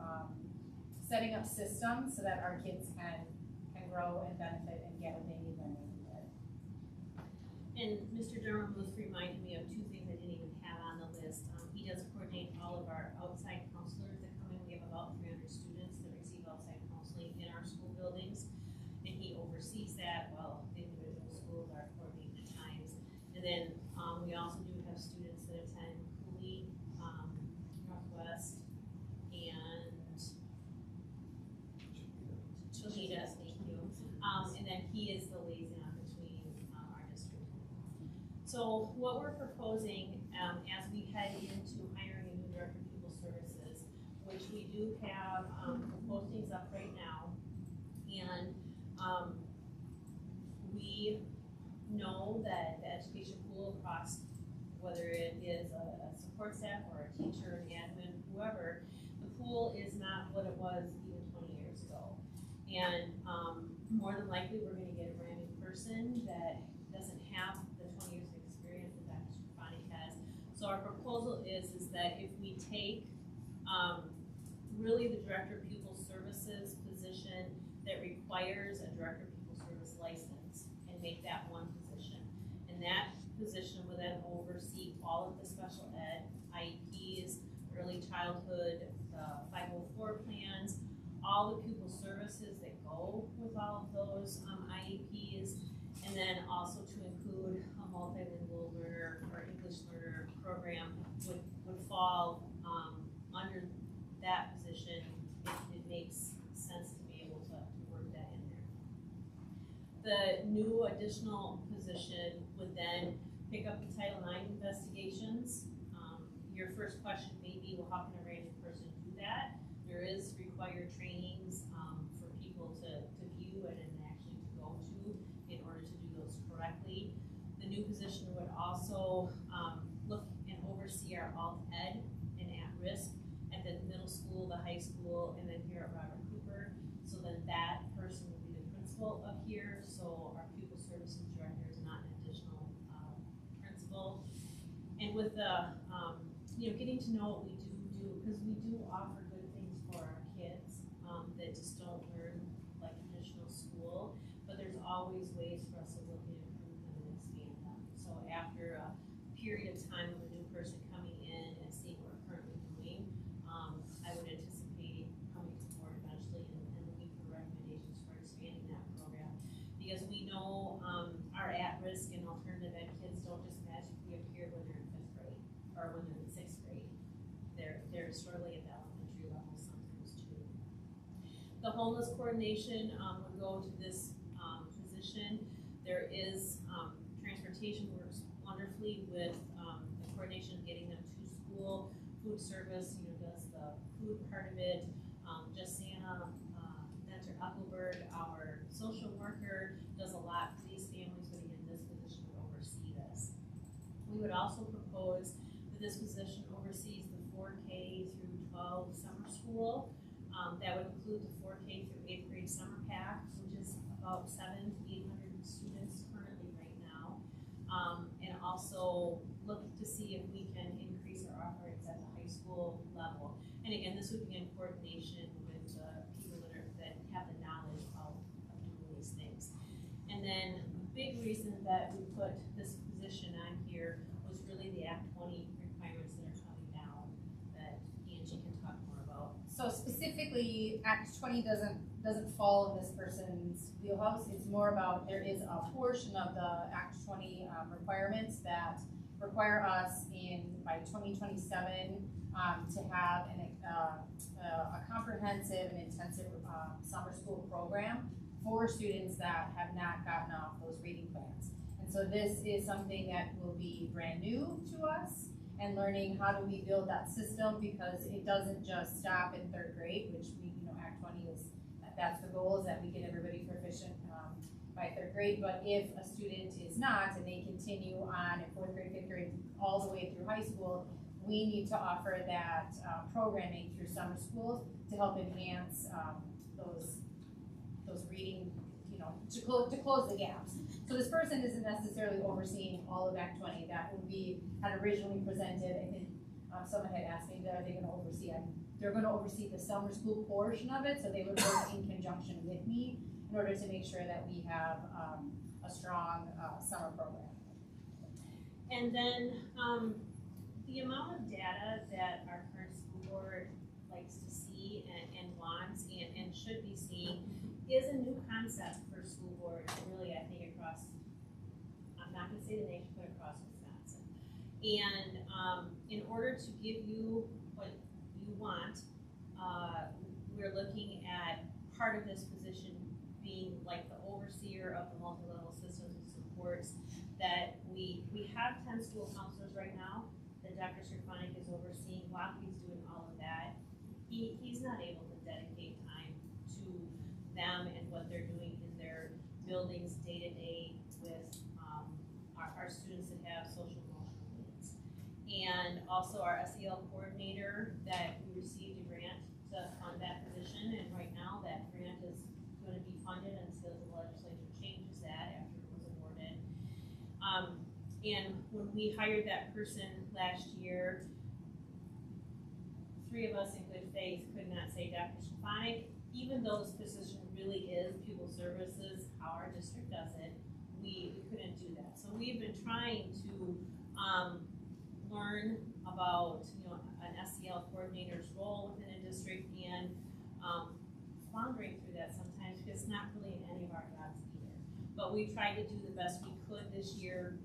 M: setting up systems so that our kids can grow and benefit and get what they need when they need it.
D: And Mr. Durham was reminding me of 2 things I didn't even have on the list. He does coordinate all of our outside counselors that come in. We have about 300 students that receive outside counseling in our school buildings. And he oversees that while the individual schools are coordinating the times. And then we also do have students that attend Cooley, Northwest, and Cholita, thank you. And then he is the liaison between our district. So what we're proposing as we head into hiring a new director of pupil services, which we do have postings up right now, and we know that the education pool across, whether it is a support staff or a teacher, an admin, whoever, the pool is not what it was even 20 years ago. And more than likely, we're going to get a brand new person that doesn't have the 20 years of experience that Dr. Stefani has. So our proposal is that if we take really the director of pupil services position that requires a director of pupil service license and make that one position. And that position will then oversee all of the special ed, IEPs, early childhood, the 504 plans, all the pupil services that go with all of those IEPs, and then also to include a multilingual learner or English learner program would fall under that position. It makes sense to be able to work that in there. The new additional position would then pick up the Title IX investigations. Your first question may be, well, how can a random person do that? There is required trainings for people to view and actually to go to in order to do those correctly. The new position would also look and oversee our alt ed and at-risk at the middle school, the high school, and then here at Robert Cooper. So then that person would be the principal up here. So our pupil services director is not an additional principal. And with the getting to know what we do, because we do offer good things for our kids that just don't learn like traditional school, but there's always ways for us to look and improve them and expand them. So after a period of time of a new person coming in and seeing what we're currently doing, I would anticipate coming to board eventually and looking for recommendations for expanding that program. Because we know our at-risk and alternative ed kids don't just magically appear when they're in 5th grade or when they're in 6th grade. They're struggling at the elementary level sometimes too. The homeless coordination would go to this position. There is transportation works wonderfully with the coordination of getting them to school. Food service, does the food part of it. Just Santa, Mentor Huckleberg, our social worker, does a lot for these families, but again, this position would oversee this. We would also propose that this position oversees the 4K through 12 summer school. That would include the 4K through 8th grade summer pack, which is about 700 to 800 students currently right now. And also look to see if we can increase our offerings at the high school level. And again, this would be in coordination with people that have the knowledge of doing these things. And then a big reason that we put this position on here was really the Act 20 requirements that are coming down that Angie can talk more about.
M: So specifically, Act 20 doesn't fall in this person's wheelhouse. It's more about, there is a portion of the Act 20 requirements that require us by 2027 to have a comprehensive and intensive summer school program for students that have not gotten off those reading plans. And so this is something that will be brand new to us, and learning how do we build that system, because it doesn't just stop in 3rd grade, which Act 20 is, that's the goal, is that we get everybody proficient by 3rd grade. But if a student is not, and they continue on in 4th grade, 5th grade, all the way through high school, we need to offer that programming through summer schools to help enhance those those reading, to close the gaps. So this person isn't necessarily overseeing all of Act 20. That would be, had originally presented, I think, someone had asked me, are they gonna oversee, they're gonna oversee the summer school portion of it, so they would work in conjunction with me in order to make sure that we have a strong summer program.
D: And then, the amount of data that our current school board likes to see and wants and should be seeing is a new concept for school boards, really, I think, across, I'm not gonna say the nation, but across Wisconsin. And, in order to give you what you want, we're looking at part of this position being like the overseer of the multi-level systems and supports that we have 10 school counselors right now that Dr. Srfanik is overseeing. While he's doing all of that, he's not able to dedicate time to them and what they're doing in their buildings day to day with our students that have social emotional needs. And also our SEL coordinator that we received a grant to fund that position, and right now that grant is going to be funded until the legislature changes that after it was awarded. And when we hired that person last year, 3 of us in good faith could not say Dr. Srfanik, even though this position really is pupil services, how our district does it, we couldn't do that. So we've been trying to learn about an SEL coordinator's role within a district, and floundering through that sometimes because it's not really in any of our jobs either. But we tried to do the best we could this year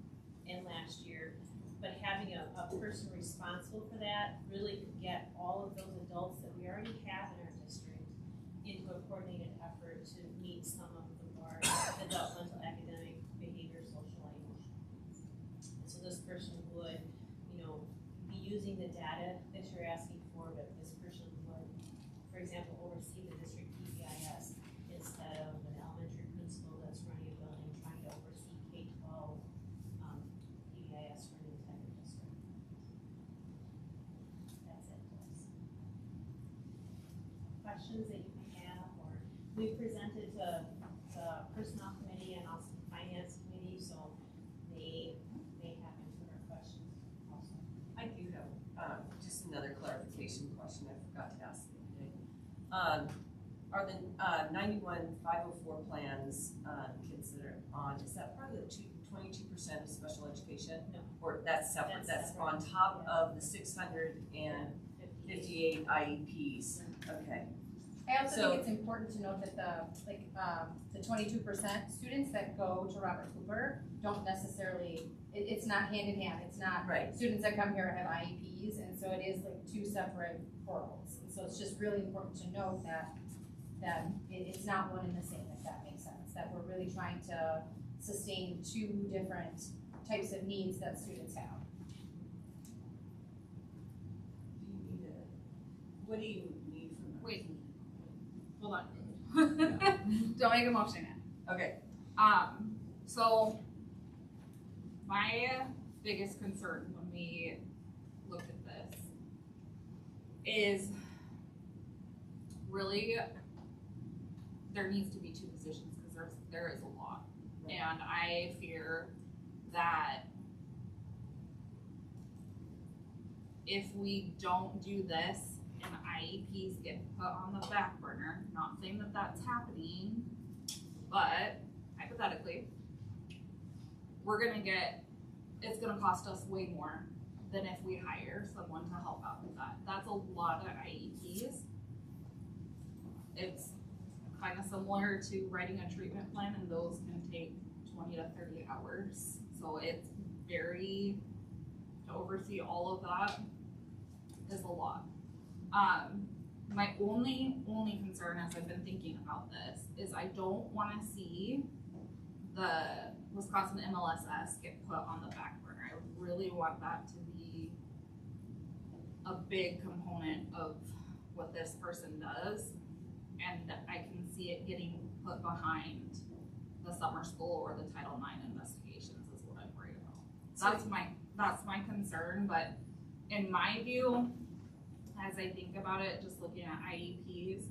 D: and last year, but having a person responsible for that really could get all of those adults that we already have in our district into a coordinated effort to meet some of the more developmental, academic, behavior, social, and emotional needs. And so this person would, be using the data that you're asking for, but this person would, for example, oversee the district PBIS instead of an elementary principal that's running a building trying to oversee K-12 PBIS for an entire district. That's it, folks. Questions that you can have, or we presented to the personnel committee and also the finance committee, so they have input or questions also.
G: I do have just another clarification question I forgot to ask the other day. Are the 91-504 plans kids that are on, is that part of the 22% of special education?
D: No.
G: Or that's separate, that's on top of the 658 IEPs? Okay.
M: I also
G: So-
M: think it's important to note that the 22% students that go to Robert Cooper don't necessarily, it's not hand in hand. It's not
G: Right.
M: students that come here have IEPs, and so it is like 2 separate portals. And so it's just really important to note that it's not one and the same, if that makes sense. That we're really trying to sustain 2 different types of needs that students have.
G: Do you need what do you need from us?
N: Wait. Hold on. Don't make a motion yet.
G: Okay.
N: So my biggest concern when we looked at this is really there needs to be 2 positions because there is a lot. Right. And I fear that if we don't do this and IEPs get put on the back burner, not saying that that's happening, but hypothetically, it's gonna cost us way more than if we hire someone to help out with that. That's a lot of IEPs. It's kind of similar to writing a treatment plan, and those can take 20 to 30 hours. So it's to oversee all of that is a lot. My only concern as I've been thinking about this is I don't want to see the Wisconsin MLSS get put on the back burner. I really want that to be a big component of what this person does, and I can see it getting put behind the summer school or the Title IX investigations is what I'm worried about. That's my concern, but in my view, as I think about it, just looking at IEPs,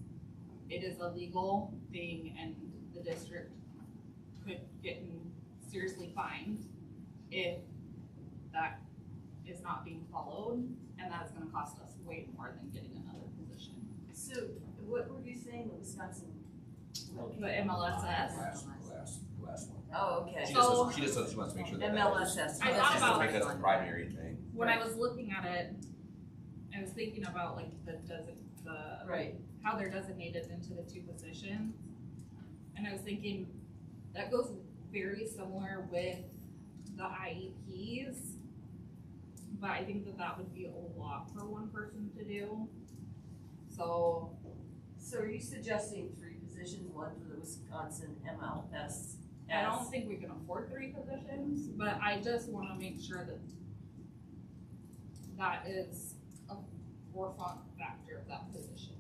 N: it is a legal thing and the district could get seriously fined if that is not being followed, and that is gonna cost us way more than getting another position.
G: So what were you saying, the Wisconsin?
N: The MLSS.
A: The last one.
G: Oh, okay.
A: She
N: So-
A: just wants to make sure that.
G: MLSS.
N: I thought
A: Just
N: about-
A: make that a primary thing.
N: When I was looking at it, I was thinking about like
G: Right.
N: how they're designated into the two positions. And I was thinking, that goes very similar with the IEPs. But I think that would be a lot for one person to do. So,
G: So are you suggesting 3 positions, one for the Wisconsin MLS?
N: I don't think we can afford 3 positions, but I just wanna make sure that that is a forefront factor of that position.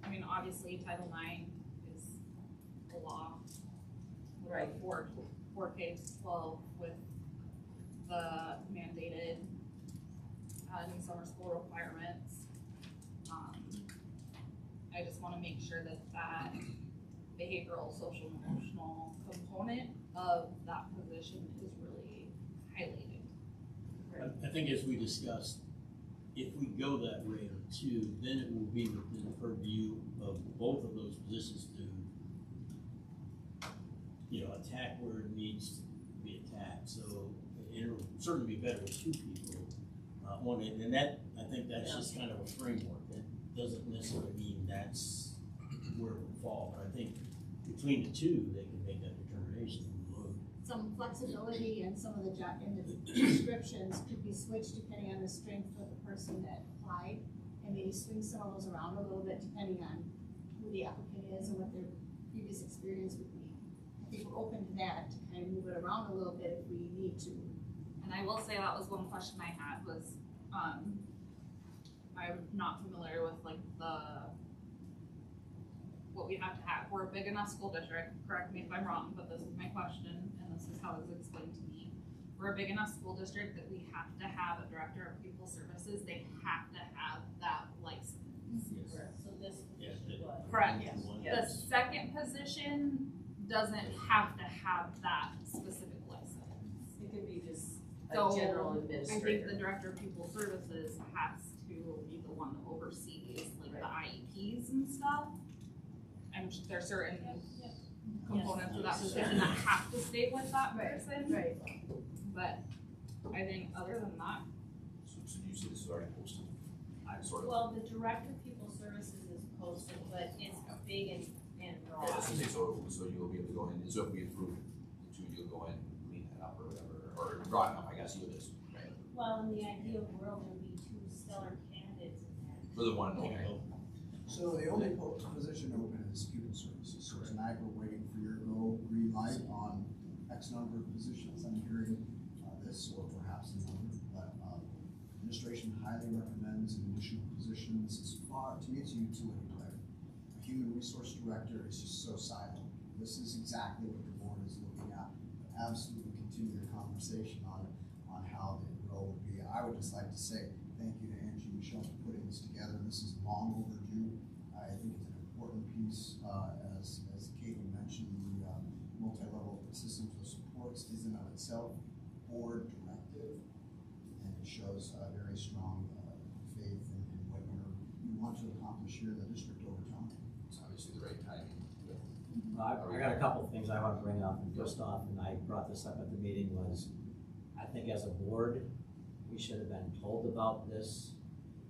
N: I mean, obviously, Title IX is a law.
G: Right.
N: For K-12 with the mandated, new summer school requirements. I just wanna make sure that that behavioral, social, and emotional component of that position is really highlighted.
H: I think as we discussed, if we go that way too, then it will be within the purview of both of those positions to, attack where it needs to be attacked. So it'll certainly be better with 2 people on it, and that, I think that's just kind of a framework. That doesn't necessarily mean that's where it will fall, but I think between the 2, they can make that determination.
J: Some flexibility in some of the job, in the descriptions could be switched depending on the strength of the person that applied, and maybe swing some of those around a little bit depending on who the applicant is and what their previous experience would be. I think we're open to that, to kind of move it around a little bit if we need to.
N: And I will say that was one question I had was, I'm not familiar with like what we have to have. We're a big enough school district, correct me if I'm wrong, but this is my question, and this is how it was explained to me. We're a big enough school district that we have to have a director of pupil services. They have to have that license.
D: So this
H: Yes,
D: position was.
N: Correct.
G: Yes.
N: The second position doesn't have to have that specific license.
G: It could be just a
N: So,
G: general
N: I think the
G: administrator.
N: director of pupil services has to be the one that oversees like the IEPs and stuff. And there's certain components of that position that have to stay with that person.
J: Right.
N: But I think other than that,
A: So you see this is already posted? I sort of.
D: Well, the director of pupil services is posted, but it's big and broad.
A: Yeah, so you'll be able to go in, so if we approve the 2, you'll go in and clean that up or whatever, or draw it up, I guess, you'll just, right?
D: Well, in the ideal world, there'd be 2 stellar candidates in there.
A: For the one, okay.
C: So the only position open is pupil services, so tonight we're waiting for your green light on X number of positions. I'm hearing this, or perhaps another, but administration highly recommends additional positions. As far, to me, it's a utility player. A human resource director is just so silent. This is exactly what the board is looking at. Absolutely continue the conversation on how the role would be. I would just like to say thank you to Angie and Michelle for putting this together. This is long overdue. I think it's an important piece, as Katie mentioned, the multi-level systems of supports is in of itself board directive, and it shows a very strong faith in what you want to accomplish here in the district over time.
A: It's obviously the right timing.
O: I got a couple of things I want to bring up, and first off, and I brought this up at the meeting, was I think as a board, we should have been told about this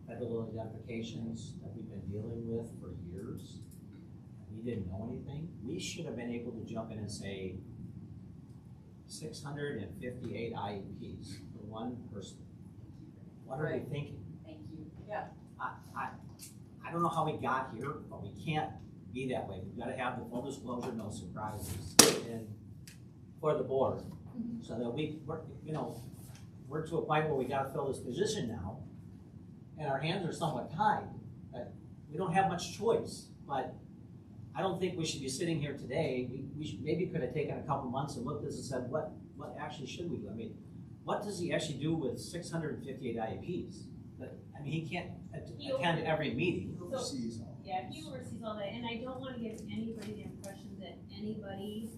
O: federal identifications that we've been dealing with for years. We didn't know anything. We should have been able to jump in and say 658 IEPs for one person. What are we thinking?
I: Thank you.
G: Yeah.
O: I don't know how we got here, but we can't be that way. We've got to have the full disclosure, no surprises, and for the board, so that we're to a point where we got to fill this position now, and our hands are somewhat tied. We don't have much choice, but I don't think we should be sitting here today. We maybe could have taken a couple months and looked at this and said, what actually should we do? I mean, what does he actually do with 658 IEPs? I mean, he can't attend every meeting.
C: He oversees all.
D: Yeah, he oversees all that, and I don't wanna give anybody the impression that anybody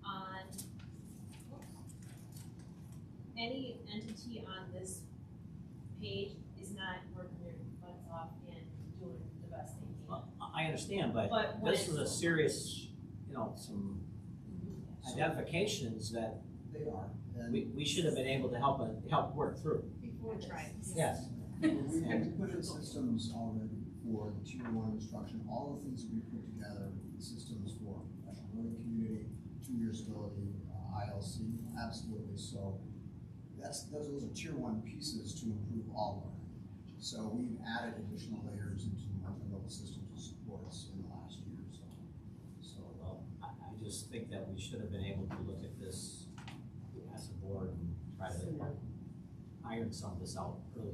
D: on, any entity on this page is not working their butts off and doing the best they can.
O: Well, I understand, but
D: But when
O: this was a
D: it's-
O: serious, some identifications that
C: They are, and
O: we should have been able to help work through.
J: Before this.
O: Yes.
C: we put in systems already for the tier one instruction, all the things that we put together, systems for professional learning community, 2-year stability, ILC, absolutely. So those are tier one pieces to improve all learning. So we've added additional layers into multi-level systems of supports in the last year or so.
O: Well, I just think that we should have been able to look at this as a board and try to iron some of this out earlier.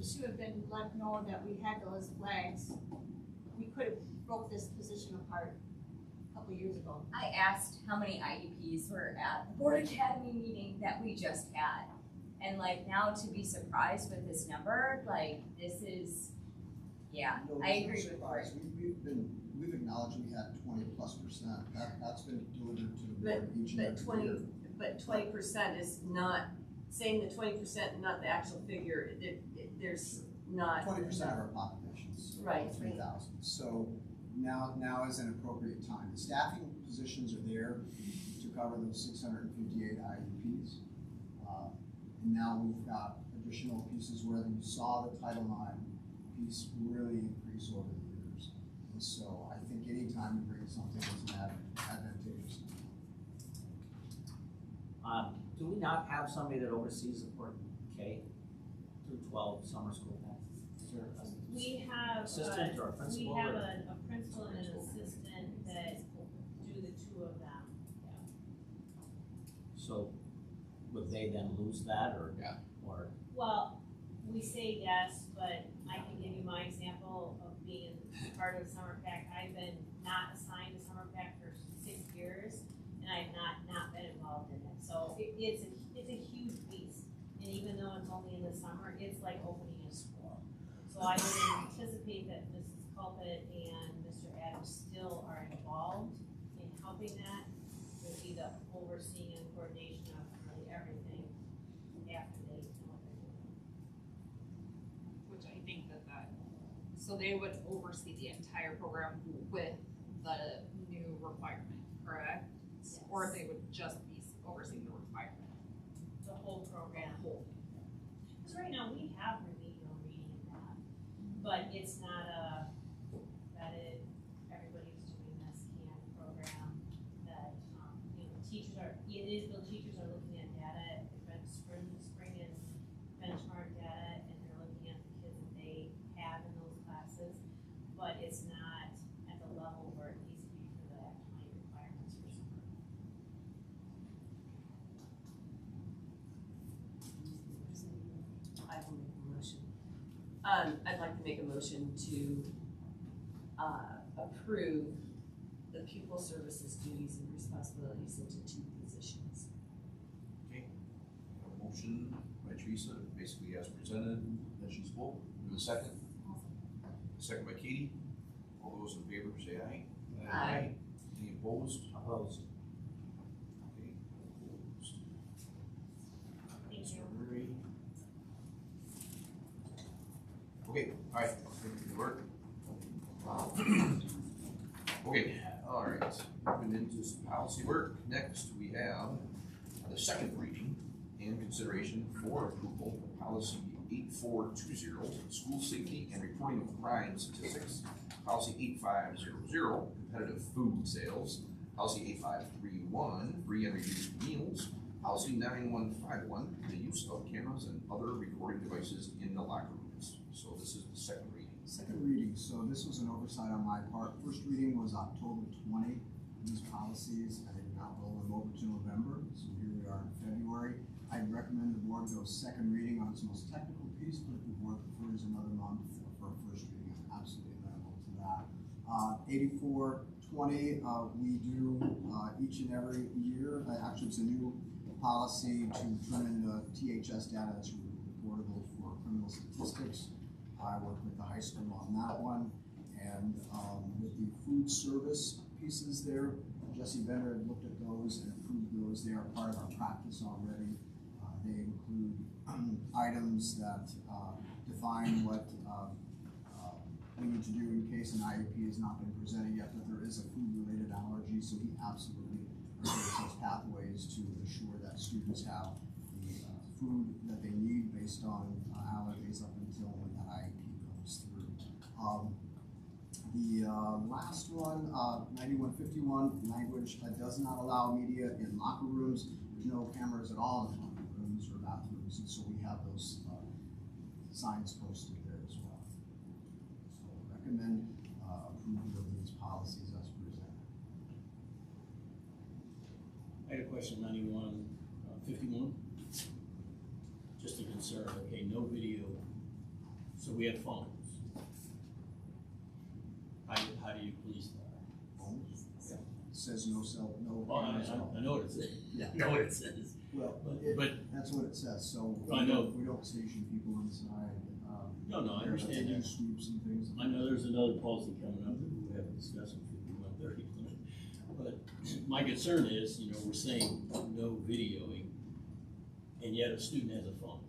J: Should have been let know that we had those flags. We could have broke this position apart a couple years ago.
I: I asked how many IEPs were at the board academy meeting that we just had. And like now to be surprised with this number, like this is, yeah,
C: No,
I: I
C: there's no
I: agree with Cory.
C: surprise. We've acknowledged we had 20+%. That's been delivered to the board each and
G: But
C: every
G: 20,
C: year.
G: but 20% is not, saying the 20% and not the actual figure, there's not.
C: 20% of our population, so
G: Right.
C: 3,000. So now is an appropriate time. The staffing positions are there to cover those 658 IEPs. And now we've got additional pieces where you saw the Title IX piece really increase over the years. And so I think anytime you bring something that's advantageous.
O: Do we not have somebody that oversees the K through 12 summer school? Is there a
D: We have,
O: assistant or a
D: we
O: principal?
D: have
O: or-
D: a principal and an assistant that do the two of them.
O: So would they then lose that or?
A: Yeah.
O: Or,
D: Well, we say yes, but I can give you my example of being part of Summer Pack. I've been not assigned to Summer Pack for 6 years, and I have not been involved in it. So it's a huge beast, and even though it's only in the summer, it's like opening a school. So I would anticipate that Mrs. Culpet and Mr. Adams still are involved in helping that, would be the overseeing and coordination of really everything after they know what they're doing.
N: Which I think so they would oversee the entire program with the new requirement, correct?
D: Yes.
N: Or they would just be overseeing the requirement?
D: The whole program. Because right now we have remedial reading and math, but it's not a vetted, everybody's doing this CAN program that, teachers are, teachers are looking at data, spring and benchmark data, and they're looking at the kids that they have in those classes, but it's not at the level where it needs to be for the Act 20 requirements for summer.
G: I will make a motion. I'd like to make a motion to approve the pupil services duties and responsibilities into 2 positions.
A: Okay. A motion by Teresa, basically as presented, that she spoke. Do a second. Second by Katie. All those in favor say aye.
G: Aye.
A: Any opposed?
O: Opposed.
A: Okay, opposed.
D: Thank you.
A: Okay, all right, good work. Okay, all right, moving into some policy work. Next, we have the second reading and consideration for approval of policy 8420, school safety and reporting of crime statistics, policy 8500, competitive food sales, policy 8531, free and reduced meals, policy 9151, the use of cameras and other recording devices in the locker rooms. So this is the second reading.
C: Second reading, so this was an oversight on my part. First reading was October 20. These policies, I did not roll them over to November, so here we are in February. I recommend the board go second reading on its most technical piece, but if the board prefers another month for a first reading, I'm absolutely amenable to that. 8420, we do each and every year. Actually, it's a new policy to turn in the THS data that's reportable for criminal statistics. I worked with the high school on that one, and food service pieces there. Jesse Bender had looked at those and approved those. They are part of our practice already. They include items that define what we need to do in case an IEP has not been presented yet, but there is a food-related allergy, so he absolutely creates those pathways to ensure that students have the food that they need based on allergies up until when that IEP comes through. The last one, 9151, language does not allow media in locker rooms. There's no cameras at all in locker rooms or bathrooms, and so we have those signs posted there as well. So recommend approval of these policies as presented.
H: I had a question, 9151. Just a concern, okay, no video, so we have phones. How do you police that?
C: Phones? Yeah. It says no cell, no.
H: Well,
C: cameras at all.
H: I know what it says.
C: Yeah.
H: I know what it says.
C: Well,
H: But
C: that's what it says, so
H: I know.
C: we don't station people inside.
H: No, I understand
C: Do
H: that.
C: sweeps and things.
H: I know there's another policy coming up that we haven't discussed in 5130. But my concern is, you know, we're saying no videoing, and yet a student has a phone.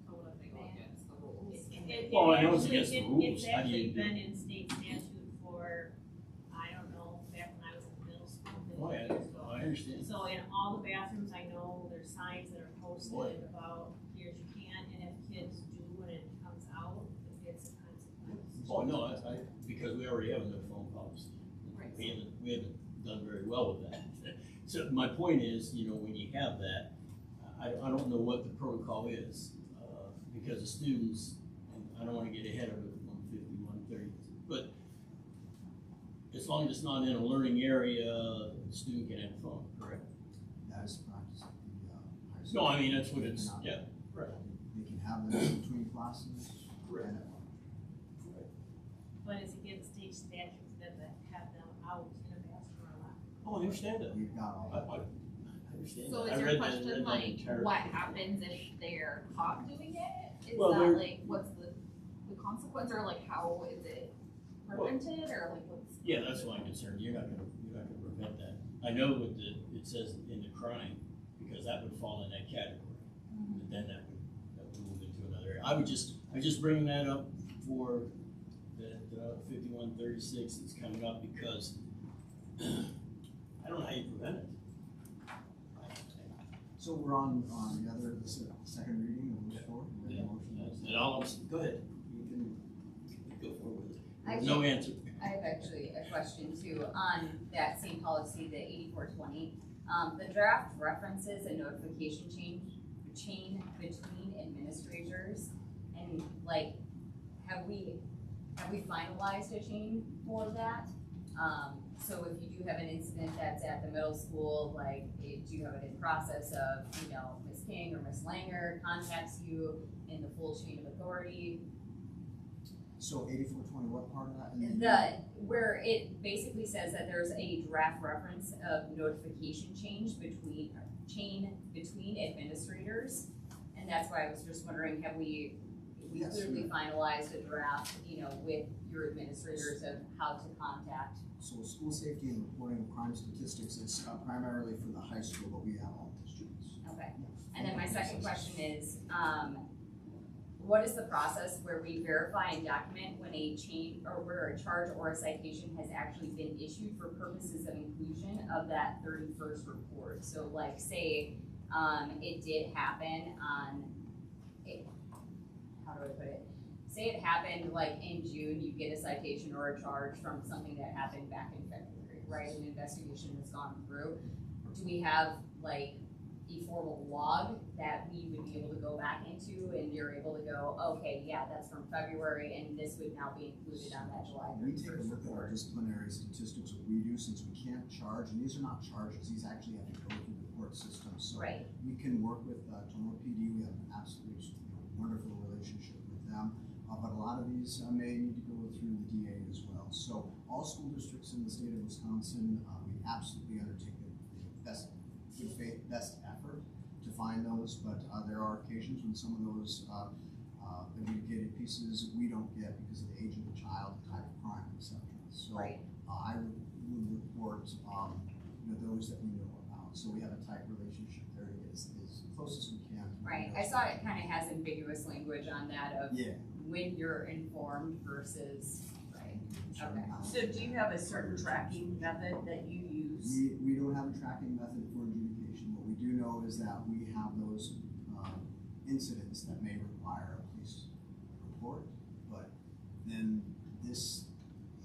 N: So what if they go against the rules?
H: Well, I know it's against the rules.
D: It's
H: How do you
D: actually
H: do
D: been
H: it?
D: in state statute for, I don't know, back when I was in middle school,
H: Oh, yeah,
D: 50 years ago.
H: I understand.
D: So in all the bathrooms, I know there's signs that are posted
H: Boy.
D: about here's your can, and if kids do when it comes out, it's a consequence.
H: Oh, no, because we already have a no phone policy.
D: Right.
H: We haven't done very well with that. So my point is, you know, when you have that, I don't know what the protocol is, because the students, and I don't wanna get ahead of it, 150, 130, but as long as it's not in a learning area, the student can have a phone, correct?
C: That is practice at the high school.
H: No, I mean, that's what it's, yeah, right.
C: They can have them in between classes.
H: Right.
C: And
D: But it's against state statute for them to have them out in a bathroom or not.
H: Oh, I understand that.
C: we've got all.
H: I understand
N: So
H: that.
N: is
H: I
N: your
H: read that-
N: question
H: read that
N: like,
H: entire-
N: what happens if they're caught doing it? Is
H: Well,
N: that
H: they're-
N: like, what's the consequence, or like how is it prevented, or like what's?
H: Yeah, that's my concern. You're not gonna prevent that. I know what it says in the crime, because that would fall in that category. But then that would move into another area. I'm just bringing that up for that 5136 that's coming up, because I don't know how you prevent it.
C: So we're on the second reading of this forward.
H: Yeah, and all go ahead. You can go forward with it.
I: Actually,
H: No answer.
I: I have actually a question too on that same policy, the 8420. The draft references a notification chain between administrators, and like, have we finalized a chain for that? So if you do have an incident that's at the middle school, like, do you have it in process of, you know, Ms. King or Ms. Langer contacts you in the full chain of authority?
C: So 8420, what part of that?
I: Where it basically says that there's a draft reference of notification chain between administrators, and that's why I was just wondering, have we
C: Yes.
I: clearly finalized a draft, you know, with your administrators of how to contact?
C: So school safety and reporting of crime statistics is primarily for the high school, but we have all districts.
I: Okay, and then my second question is, what is the process where we verify and document when a change, or where a charge or a citation has actually been issued for purposes of inclusion of that 31st report? So like, say, it did happen on, how do I put it? Say it happened like in June, you get a citation or a charge from something that happened back in February, right? An investigation has gone through. Do we have like a formal log that we would be able to go back into, and you're able to go, okay, yeah, that's from February, and this would now be included on that July 31st
C: We take a look at our
I: report?
C: disciplinary statistics, what we do, since we can't charge, and these are not charges, these actually have to go through the court system. So
I: Right.
C: we can work with Tomah PD, we have an absolutely wonderful relationship with them. But a lot of these may need to go through the DA as well. So all school districts in the state of Wisconsin, we absolutely undertake the best good faith, best effort to find those, but there are occasions when some of those adjudicated pieces we don't get because of the age of the child, the type of crime, etc.
B: Right.
C: I would report, those that we know about. So we have a tight relationship there to get as close as we can. to
I: Right,
C: those
I: I saw it kind of has ambiguous language on that of
C: Yeah.
I: when you're informed versus, right, okay.
G: So do you have a certain tracking method that you use?
C: We don't have a tracking method for adjudication. What we do know is that we have those incidents that may require a police report, but then this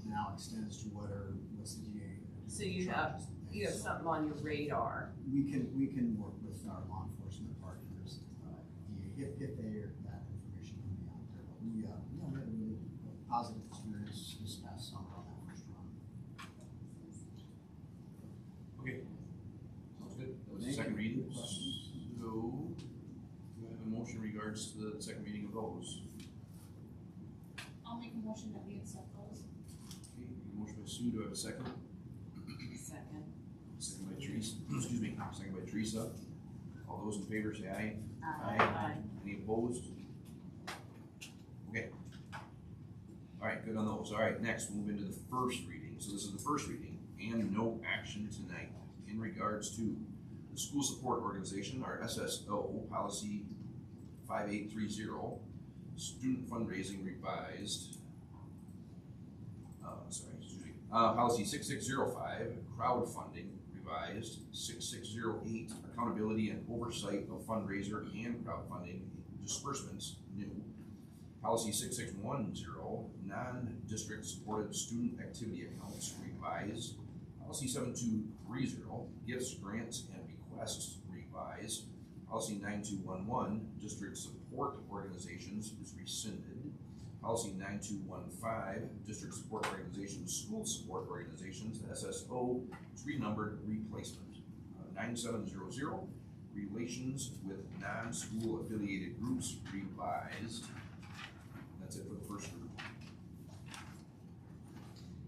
C: now extends to what's the DA.
G: So you have something on your radar.
C: We can work with our law enforcement partners, DA, if that information can be out there. But we had a really positive experience this past summer on that first run.
A: Okay. Sounds good. That was the
C: Thank
A: second
C: you.
A: reading.
C: Questions?
A: So, do I have a motion in regards to the second reading of those?
J: I'll make a motion that we accept those.
A: Okay, motion by Sue, do I have a second?
G: Second.
A: Second by Teresa, excuse me, second by Teresa. All those in favor say aye.
G: Aye.
A: Any opposed? Okay. All right, good on those. All right, next, we'll move into the first reading. So this is the first reading and no action tonight in regards to the school support organization, our SSO, policy 5830, student fundraising revised. Policy 6605, crowdfunding revised. 6608, accountability and oversight of fundraiser and crowdfunding disbursements, new. Policy 6610, non-district supported student activity accounts, revised. Policy 7230, gifts, grants, and requests, revised. Policy 9211, district support organizations, is rescinded. Policy 9215, district support organizations, school support organizations, the SSO, is renumbered, replacement. 9700, relations with non-school affiliated groups, revised. That's it for the first group.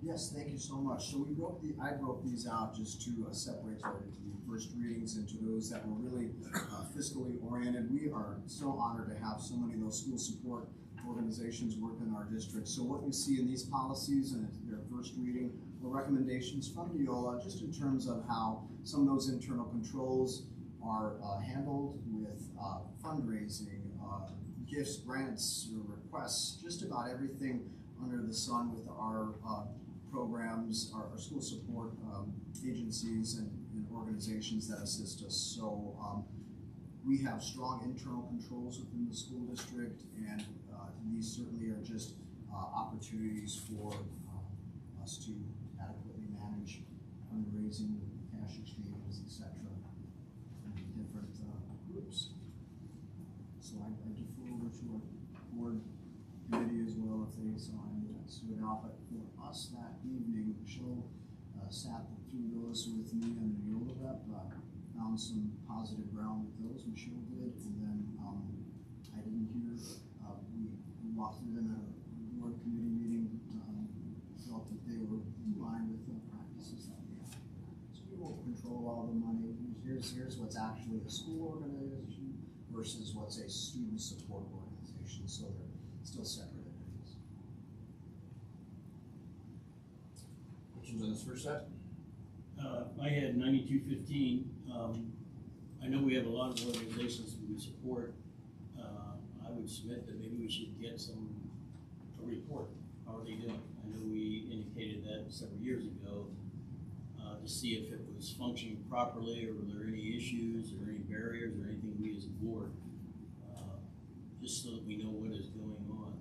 C: Yes, thank you so much. So I broke these out just to separate the first readings into those that were really fiscally oriented. We are so honored to have so many of those school support organizations work in our district. So what you see in these policies and their first reading were recommendations from Neola just in terms of how some of those internal controls are handled with fundraising, gifts, grants, requests, just about everything under the sun with our programs, our school support agencies and organizations that assist us. So we have strong internal controls within the school district, and these certainly are just opportunities for us to adequately manage fundraising, cash exchanges, etc. in different groups. So I defer over to our board committee as well if they saw any that stood out. But for us that evening, Michelle sat through those with me and the Neola rep, found some positive ground with those. Michelle did, and then I didn't hear. We walked through them at a board committee meeting. Felt that they were in line with the practices that we have. So we won't control all the money. Here's what's actually a school organization versus what's a student support organization. So they're still separate entities.
A: Questions on this first set?
H: I had 9215. I know we have a lot of organizations that we support. I would submit that maybe we should get a report. How are they doing? I know we indicated that several years ago to see if it was functioning properly, or were there any issues or any barriers or anything we as a board, just so that we know what is going on.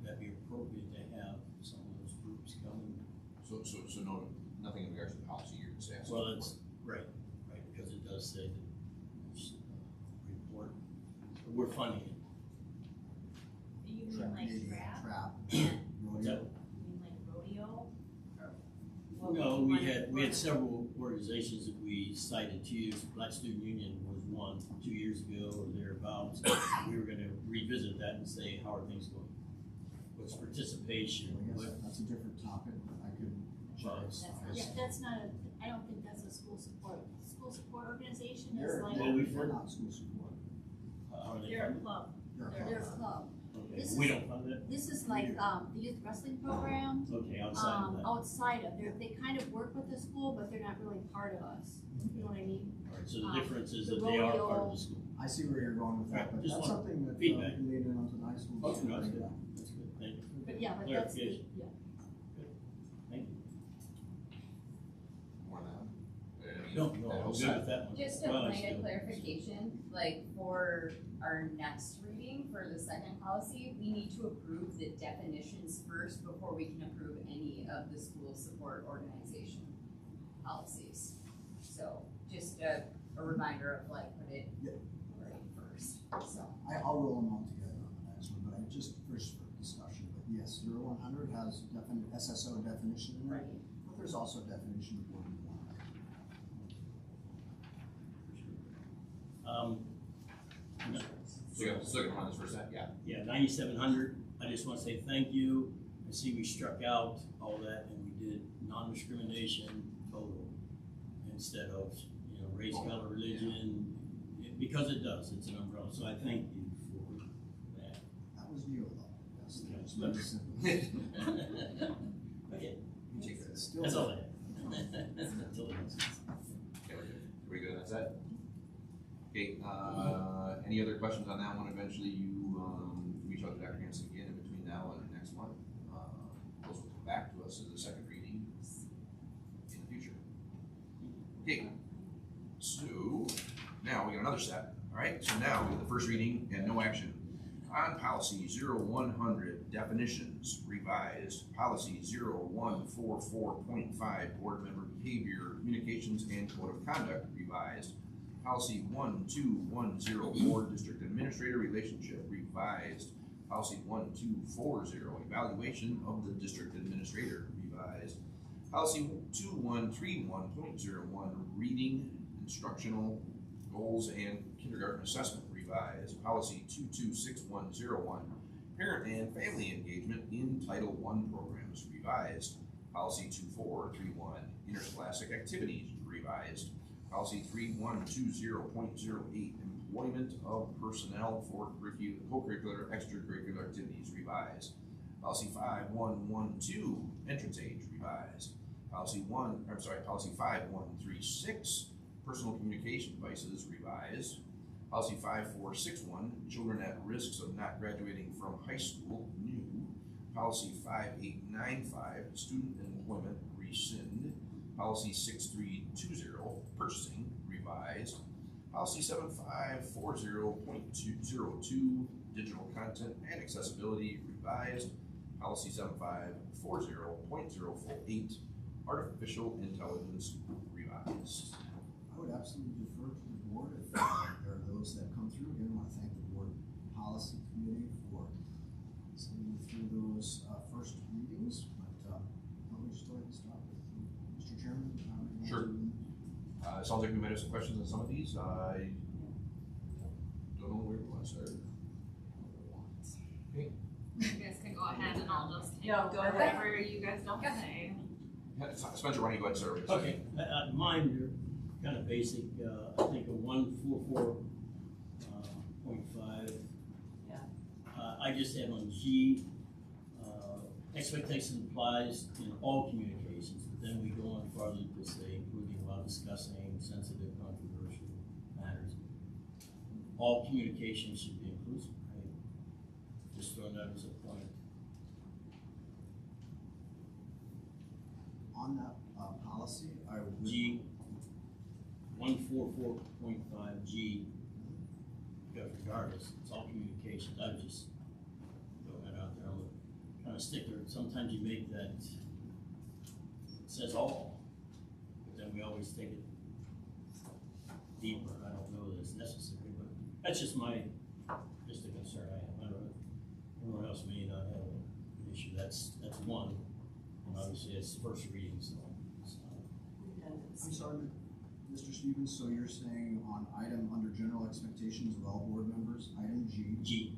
H: That'd be appropriate to have some of those groups coming.
A: So no, nothing in regards to the policy you're just asking.
H: Well, that's right, because it does say that there's a report. We're funding it.
D: You mean like trap?
H: Is that-
D: You mean like rodeo? Or what
H: No,
D: would you
H: we
D: want
H: had several organizations that we cited to you. Black Student Union was one 2 years ago or thereabouts. We were gonna revisit that and say, how are things going? What's participation?
C: I guess that's a different topic. I could.
J: That's not I don't think that's a school support organization is
C: They're
J: like.
H: Well,
C: not school support.
H: How are they
J: They're a
H: funded?
J: club.
C: They're a
J: They're a
C: club.
J: club.
H: Okay.
J: this
H: We
J: is,
H: don't fund it?
J: this is like, the youth wrestling program,
H: Okay, outside of that.
J: outside of, they kind of work with the school, but they're not really part of us, you know what I mean?
H: Alright, so the difference is
J: the
H: that they are part
J: rodeo-
H: of the school.
C: I see where you're going with that, but
H: Just
C: that's
H: want
C: something that we
H: feedback.
C: can lead in onto the high school.
H: Okay, no, that's
C: district.
H: good. That's good, thank you.
J: But yeah, but that's, the-
H: Clarification.
J: yeah.
H: Thank you.
A: More than that.
H: No, I'm good with that one.
I: Just a
H: Well, I
I: point
H: still-
I: of clarification, like for our next reading for the second policy, we need to approve the definitions first before we can approve any of the school support organization policies. So just a reminder of like, put it
C: Yep.
I: right first, so.
C: I'll roll them all together on the next one, but I just first for discussion, but yes, 0100 has definite SSO definition in it, but there's also a definition of what we want.
A: So you can run this for a sec, yeah.
H: Yeah, 9,700, I just wanna say thank you. I see we struck out all that and we did non-discrimination total instead of, race, color, religion, because it does, it's an umbrella, so I thank you for that.
C: That was you though, yes, that was
H: Okay.
C: very simple.
H: Okay,
A: You take that.
C: Still
H: that's all
C: there.
H: I have. Until the next one.
A: Okay, we're good. Are we good on that side? Okay, any other questions on that one? Eventually you, reach out to Dr. Hanson again in between now and the next one. Those will come back to us as a second reading in the future. Okay, so now we got another set, all right? So now we have the first reading and no action. On policy 0100, definitions revised. Policy 0144.5, board member behavior, communications, and code of conduct revised. Policy 1210, board district administrator relationship revised. Policy 1240, evaluation of the district administrator revised. Policy 2131.01, reading, instructional goals and kindergarten assessment revised. Policy 226101, parent and family engagement in Title I programs revised. Policy 2431, interscholastic activities revised. Policy 3120.08, employment of personnel for co-curricular, extracurricular activities revised. Policy 5112, entrance age revised. Policy 5136, personal communication devices revised. Policy 5461, children at risks of not graduating from high school new. Policy 5895, student employment rescind. Policy 6320, purchasing revised. Policy 7540.202, digital content and accessibility revised. Policy 7540.048, artificial intelligence revised.
C: I would absolutely defer to the board if there are those that come through. Again, I want to thank the board policy committee for sitting through those first readings. But why don't we just go ahead and start with Mr. Chairman?
A: Sure. It sounds like we might have some questions on some of these. I don't know where we want to start.
N: You guys can go ahead and I'll just
G: No, go ahead.
N: whatever you guys don't say.
A: Spencer, why don't you go ahead and start with this?
H: Okay, mine are kind of basic, I think a 144.5.
G: Yeah.
H: I just have on G, expectation applies in all communications, but then we go on farther to say, including while discussing sensitive, controversial matters. All communications should be inclusive, right? Just throwing that as a point.
C: On that policy, I would.
H: G, 144.5G, because regardless, it's all communications, I would just throw that out there, I'm a kind of stickler, sometimes you make that, it says all, but then we always take it deeper, I don't know that it's necessary, but that's just just a concern I have, I don't know, everyone else may not have an issue, that's one, and obviously it's first reading, so.
C: I'm sorry, Mr. Stevens, so you're saying on item under general expectations of all board members, item G.
H: G.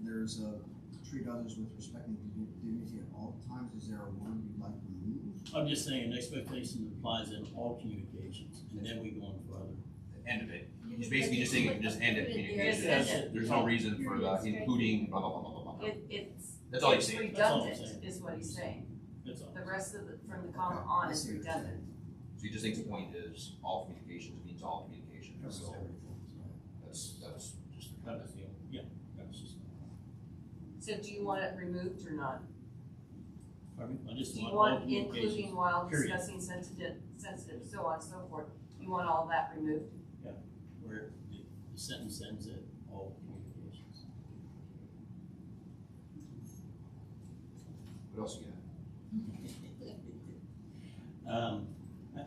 C: There's a treat others with respect and dignity at all times. Is there a word you'd like removed?
H: I'm just saying, expectation applies in all communications, and then we go on further.
A: End of it. He's basically just saying you can just end it.
G: Just end it.
A: There's no reason for the including blah, blah, blah, blah, blah,
G: it's
A: That's all he's saying.
H: That's all I'm
G: redundant,
H: saying.
G: is what he's saying.
H: That's all.
G: The rest of the, from the comma on is redundant.
A: So he just thinks the point is all communications means all communication,
H: Covers
A: so
H: everything.
A: that's just.
H: That was the, yeah, that was just.
G: So do you want it removed or not?
H: Pardon me? I just
G: Do you
H: want all
G: want
H: communications.
G: including while
H: period.
G: discussing sensitive, so on and so forth? You want all that removed?
H: Where the sentence ends at all communications.
A: What else you got?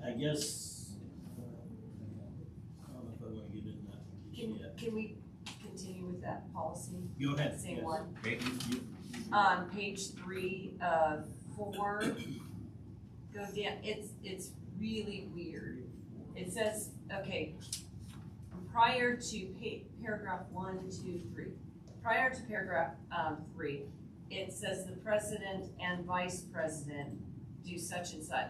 H: I guess, I don't know if I wanna get in that yet.
G: Can we continue with that policy?
H: Go ahead.
G: Same
H: yes.
G: one.
A: Okay,
G: On page 3 of 4, go down, it's really weird. It says, okay, prior to paragraph 1, 2, 3. Prior to paragraph 3, it says the president and vice president do such and such.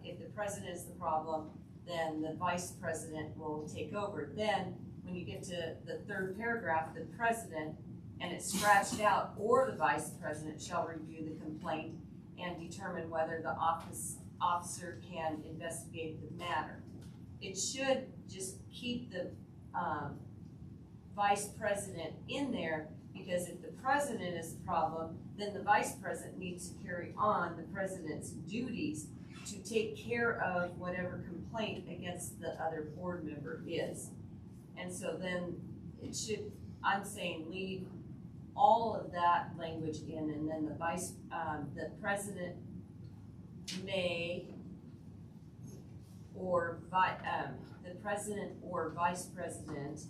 G: If the president is the problem, then the vice president will take over. Then, when you get to the 3rd paragraph, the president, and it's scratched out, or the vice president shall review the complaint and determine whether the officer can investigate the matter. It should just keep the vice president in there, because if the president is the problem, then the vice president needs to carry on the president's duties to take care of whatever complaint against the other board member is. And so then it should, I'm saying leave all of that language in, and then the president may, or the president or vice president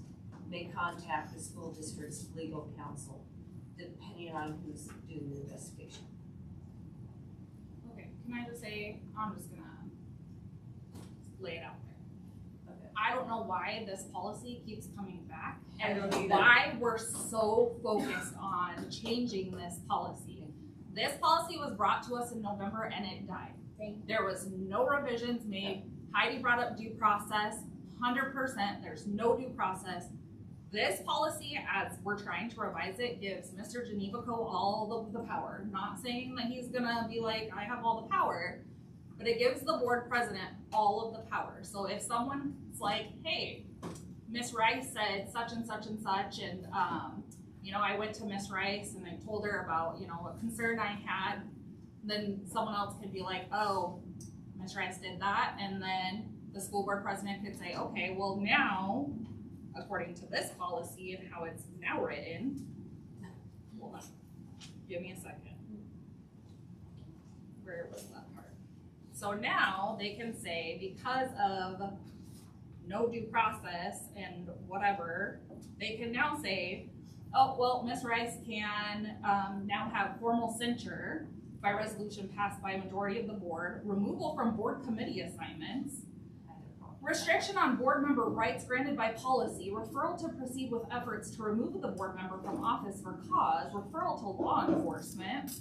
G: may contact the school district's legal counsel, depending on who's doing the investigation.
N: Okay, can I just say, I'm just gonna lay it out there.
G: Okay.
N: I don't know why this policy keeps coming back,
G: I
N: and
G: don't either.
N: why we're so focused on changing this policy. This policy was brought to us in November and it died. There was no revisions made. Heidi brought up due process, 100%, there's no due process. This policy, as we're trying to revise it, gives Mr. Genevico all of the power. Not saying that he's gonna be like, I have all the power, but it gives the board president all of the power. So if someone's like, hey, Miss Rice said such and such and such, and I went to Miss Rice and I told her about, a concern I had, then someone else could be like, oh, Miss Rice did that, and then the school board president could say, okay, well now, according to this policy and how it's now written, hold on, give me a second. Where was that part? So now they can say, because of no due process and whatever, they can now say, oh, well, Ms. Rice can now have formal censure by resolution passed by a majority of the board, removal from board committee assignments, restriction on board member rights granted by policy, referral to proceed with efforts to remove the board member from office for cause, referral to law enforcement,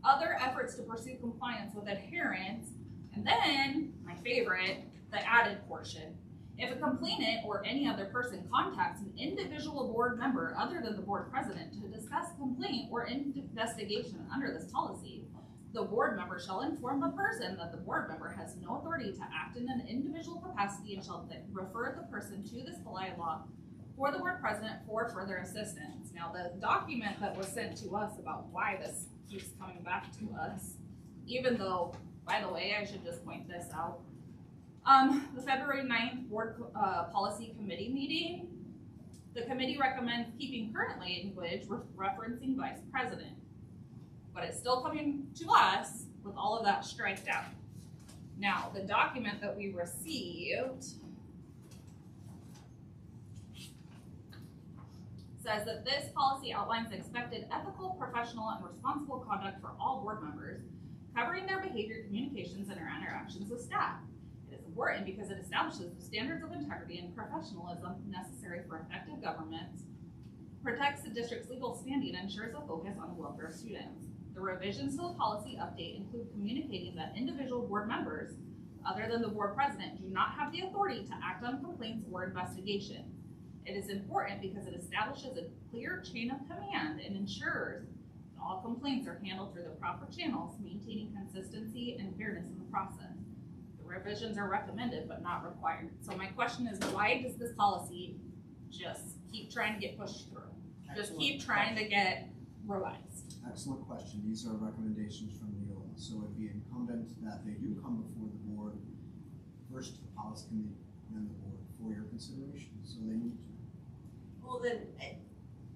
N: other efforts to pursue compliance with adherence, and then, my favorite, the added portion. If a complainant or any other person contacts an individual board member other than the board president to discuss complaint or investigation under this policy, the board member shall inform the person that the board member has no authority to act in an individual capacity and shall refer the person to this bylaw for the board president for further assistance. Now, the document that was sent to us about why this keeps coming back to us, even though, by the way, I should just point this out, the February 9th board policy committee meeting, the committee recommends keeping current language referencing vice president. But it's still coming to us with all of that striked out. Now, the document that we received says that this policy outlines expected ethical, professional, and responsible conduct for all board members, covering their behavior, communications, and their interactions with staff. It is important because it establishes the standards of integrity and professionalism necessary for effective government, protects the district's legal standing, and ensures a focus on the welfare of students. The revisions to the policy update include communicating that individual board members, other than the board president, do not have the authority to act on complaints or investigation. It is important because it establishes a clear chain of command and ensures that all complaints are handled through the proper channels, maintaining consistency and fairness in the process. The revisions are recommended but not required. So my question is, why does this policy just keep trying to get pushed through? Just keep trying to get revised.
C: Excellent question. These are recommendations from Neola. So it'd be incumbent that they do come before the board, first to the policy committee, then the board for your consideration. So they need to.
G: Well then,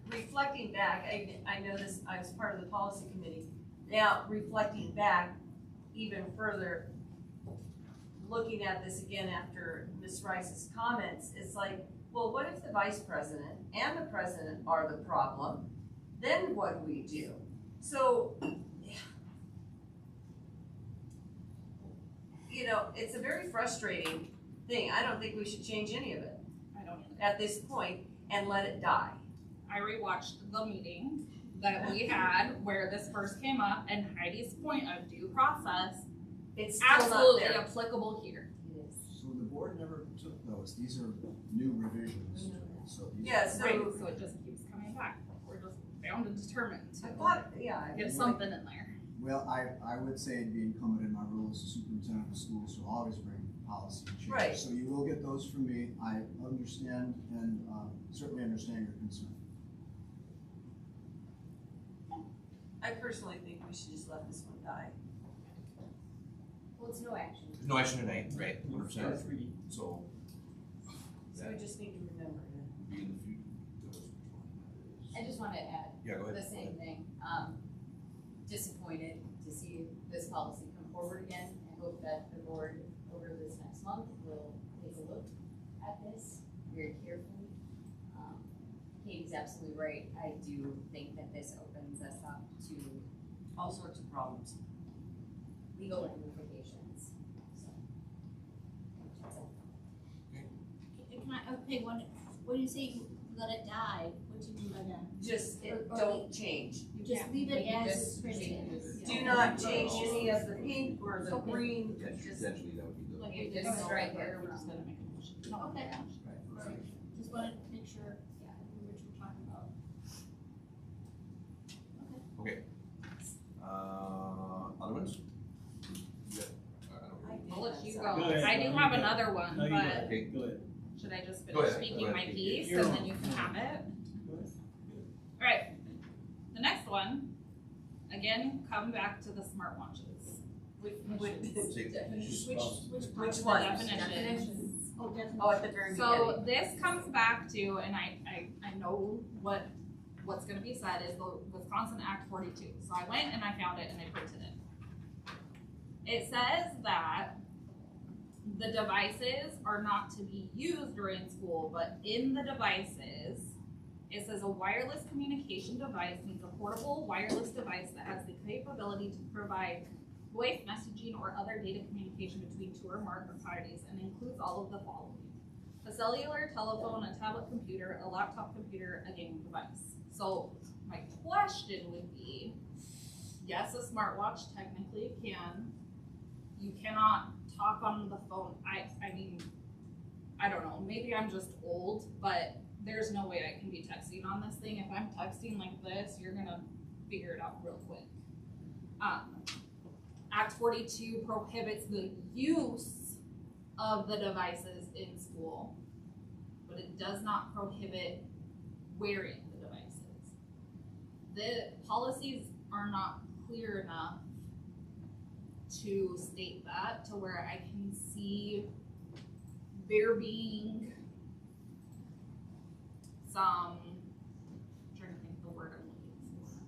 G: reflecting back, I know this, I was part of the policy committee. Now, reflecting back even further, looking at this again after Ms. Rice's comments, it's like, well, what if the vice president and the president are the problem? Then what do we do? So, you know, it's a very frustrating thing. I don't think we should change any of it
N: I don't either.
G: at this point and let it die.
N: I rewatched the meeting that we had where this first came up, and Heidi's point of due process
G: It's still
N: absolutely
G: not there.
N: applicable here.
C: So the board never took those. These are new revisions. So these
G: Yeah,
C: are-
G: so-
N: Right, so it just keeps coming back. We're just bound and determined
G: I
N: to
G: thought, yeah. I
N: get
G: mean,
N: something in there.
C: Well, I would say it'd be incumbent in my role as superintendent of schools to always bring policy change.
G: Right.
C: So you will get those from me. I understand and certainly understand your concern.
G: I personally think we should just let this one die.
I: Well, it's no action.
A: There's no action tonight, right, 100%.
H: First reading.
A: So,
G: So we just need to remember that.
A: be in the future.
I: I just want to add
A: Yeah, go ahead.
I: the same thing. Disappointed to see this policy come forward again. I hope that the board over this next month will take a look at this very carefully. Katie's absolutely right. I do think that this opens us up to
G: All sorts of problems.
I: legal ramifications. So, that's all.
J: Can I, okay, when you say let it die, what do you mean by that?
G: Just,
J: Or
G: don't change.
J: Just leave it
I: We
J: as
I: just
J: it's printed.
I: change
G: Do not change any of the pink or the
J: Okay.
A: Potentially,
G: green.
A: that would be the.
I: Like it just right there.
N: We're just gonna make a motion.
J: Okay.
C: Right.
J: Just wanted to make sure, yeah, we were talking about.
A: Other ones? Yeah, I don't know.
N: I'll let you
G: Go
N: go.
H: ahead.
N: I do have another one,
H: No, you
N: but
H: go.
A: Okay.
H: Go ahead.
N: should I just
A: Go
N: finish
A: ahead,
N: speaking
A: go
N: my
A: ahead.
N: piece
H: You're
N: and then
H: on.
N: you can have it?
H: Go ahead.
N: Alright, the next one, again, come back to the smartwatches.
G: Which
A: Say-
G: Which
N: The
G: one?
N: definitions.
J: Oh, definitely.
G: Oh, at the very
N: So
G: beginning.
N: this comes back to, and I know what's gonna be said is the Wisconsin Act 42. So I went and I found it and I printed it. It says that the devices are not to be used during school, but in the devices, it says a wireless communication device means a portable wireless device that has the capability to provide voice messaging or other data communication between two or more parties and includes all of the following: a cellular telephone, a tablet computer, a laptop computer, a gaming device. So my question would be, yes, a smartwatch technically can. You cannot talk on the phone. I mean, I don't know, maybe I'm just old, but there's no way I can be texting on this thing. If I'm texting like this, you're gonna figure it out real quick. Act 42 prohibits the use of the devices in school, but it does not prohibit wearing the devices. The policies are not clear enough to state that to where I can see there being some, I'm trying to think of the word I'm looking for.